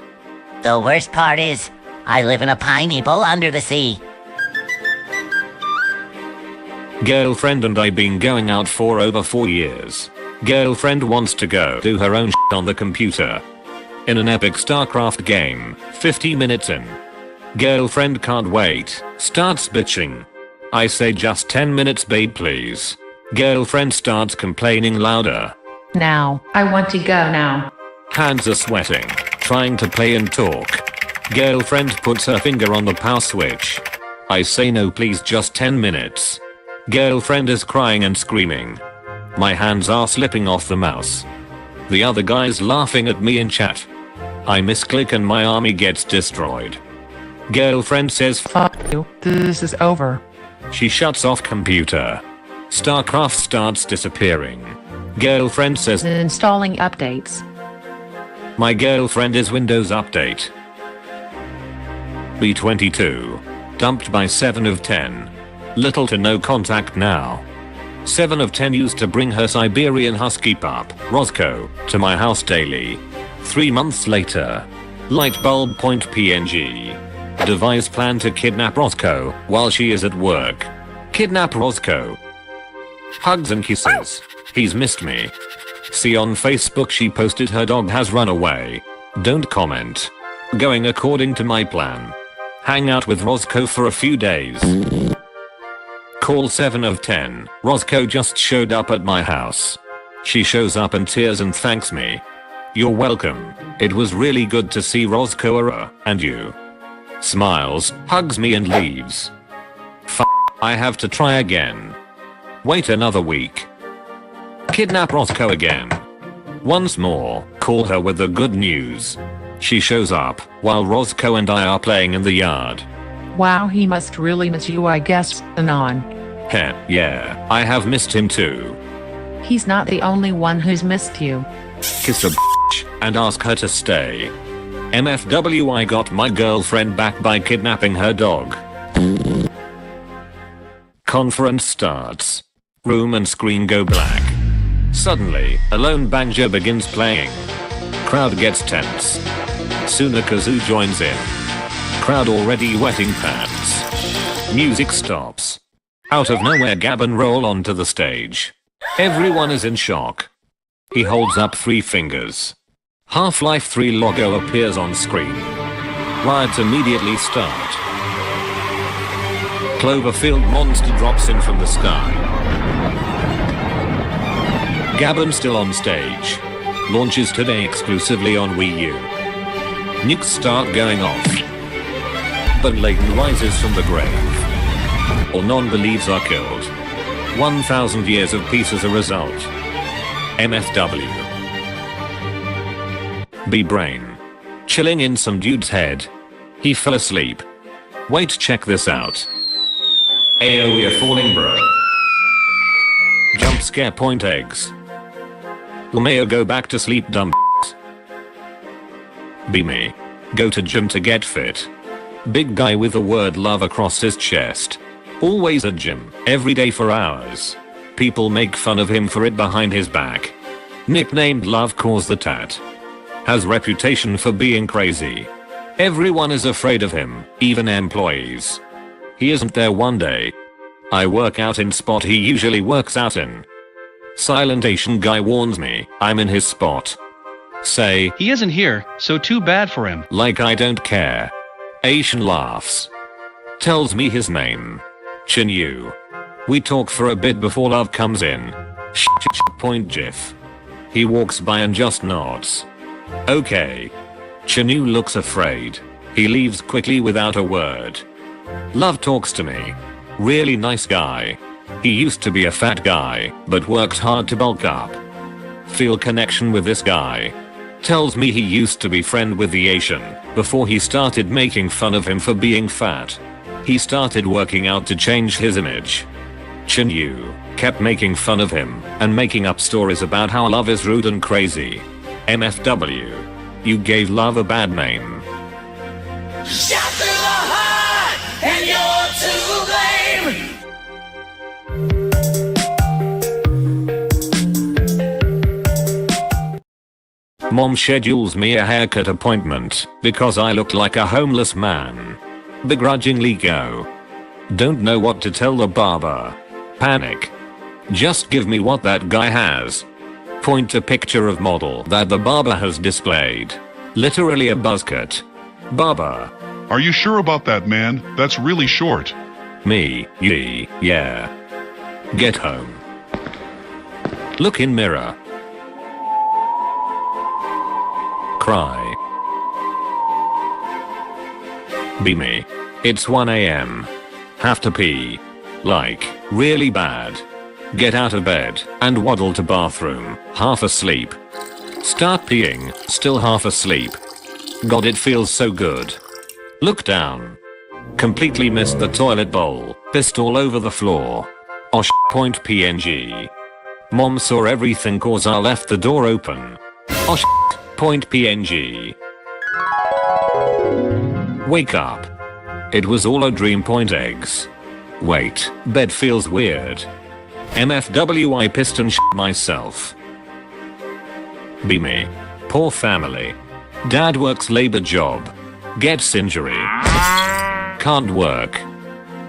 The worst part is, I live in a pineapple under the sea. Girlfriend and I been going out for over 4 years. Girlfriend wants to go do her own shit on the computer. In an epic StarCraft game, 50 minutes in. Girlfriend can't wait, starts bitching. I say just 10 minutes babe please. Girlfriend starts complaining louder. Now, I want to go now. Hands are sweating, trying to play and talk. Girlfriend puts her finger on the power switch. I say no please just 10 minutes. Girlfriend is crying and screaming. My hands are slipping off the mouse. The other guy's laughing at me in chat. I misclick and my army gets destroyed. Girlfriend says fuck you, this is over. She shuts off computer. StarCraft starts disappearing. Girlfriend says installing updates. My girlfriend is Windows Update. B22. Dumped by 7 of 10. Little to no contact now. 7 of 10 used to bring her Siberian Husky pup, Roscoe, to my house daily. 3 months later. Lightbulb.png. Devise plan to kidnap Roscoe while she is at work. Kidnap Roscoe. Hugs and kisses. He's missed me. See on Facebook she posted her dog has run away. Don't comment. Going according to my plan. Hang out with Roscoe for a few days. Call 7 of 10. Roscoe just showed up at my house. She shows up in tears and thanks me. You're welcome. It was really good to see Roscoe and you. Smiles, hugs me and leaves. I have to try again. Wait another week. Kidnap Roscoe again. Once more, call her with the good news. She shows up, while Roscoe and I are playing in the yard. Wow, he must really miss you, I guess, Anon. Heh, yeah, I have missed him too. He's not the only one who's missed you. Kiss a bitch, and ask her to stay. MFW, I got my girlfriend back by kidnapping her dog. Conference starts. Room and screen go black. Suddenly, a lone banjo begins playing. Crowd gets tense. Soon a kazoo joins in. Crowd already wetting pants. Music stops. Out of nowhere, Gavin roll onto the stage. Everyone is in shock. He holds up 3 fingers. Half-Life 3 logo appears on screen. Riots immediately start. Cloverfield monster drops in from the sky. Gavin still on stage. Launches today exclusively on Wii U. Nukes start going off. But Layton rises from the grave. All non-beliefs are killed. 1,000 years of peace as a result. MFW. B-Brain. Chilling in some dude's head. He fell asleep. Wait, check this out. Ayo, we're falling, bro. Jump scare point eggs. Mayo, go back to sleep, dumb. Be me. Go to gym to get fit. Big guy with the word love across his chest. Always at gym, every day for hours. People make fun of him for it behind his back. Nicknamed Love Cause the Tat. Has reputation for being crazy. Everyone is afraid of him, even employees. He isn't there one day. I work out in spot he usually works out in. Silent Asian guy warns me, I'm in his spot. Say, he isn't here, so too bad for him. Like I don't care. Asian laughs. Tells me his name. Chin Yu. We talk for a bit before Love comes in. Point GIF. He walks by and just nods. Okay. Chin Yu looks afraid. He leaves quickly without a word. Love talks to me. Really nice guy. He used to be a fat guy, but worked hard to bulk up. Feel connection with this guy. Tells me he used to be friend with the Asian, before he started making fun of him for being fat. He started working out to change his image. Chin Yu kept making fun of him, and making up stories about how Love is rude and crazy. MFW. You gave Love a bad name. Shot through the heart, and you're to blame. Mom schedules me a haircut appointment because I look like a homeless man. Begrudgingly go. Don't know what to tell the barber. Panic. Just give me what that guy has. Point a picture of model that the barber has displayed. Literally a buzz cut. Barber. Are you sure about that, man? That's really short. Me, yeah. Get home. Look in mirror. Cry. Be me. It's 1 AM. Have to pee. Like, really bad. Get out of bed and waddle to bathroom, half asleep. Start peeing, still half asleep. God, it feels so good. Look down. Completely missed the toilet bowl, pissed all over the floor. Oh point PNG. Mom saw everything cause I left the door open. Oh point PNG. Wake up. It was all a dream point eggs. Wait, bed feels weird. MFW, I pissed and myself. Be me. Poor family. Dad works labor job. Gets injury. Can't work.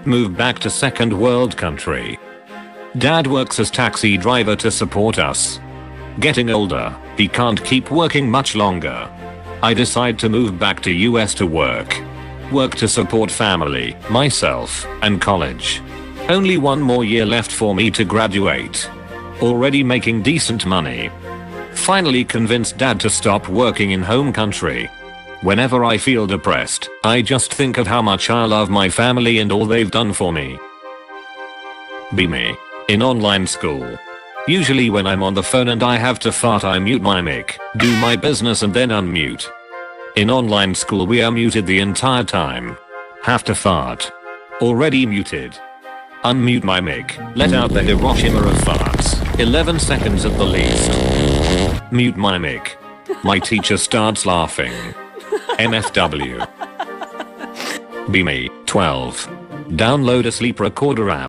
Move back to second world country. Dad works as taxi driver to support us. Getting older, he can't keep working much longer. I decide to move back to US to work. Work to support family, myself, and college. Only 1 more year left for me to graduate. Already making decent money. Finally convinced dad to stop working in home country. Whenever I feel depressed, I just think of how much I love my family and all they've done for me. Be me. In online school. Usually when I'm on the phone and I have to fart, I mute my mic, do my business and then unmute. In online school we are muted the entire time. Have to fart. Already muted. Unmute my mic, let out the Hiroshima of farts, 11 seconds at the least. Mute my mic. My teacher starts laughing. MFW. Be me, 12. Download a sleep recorder app.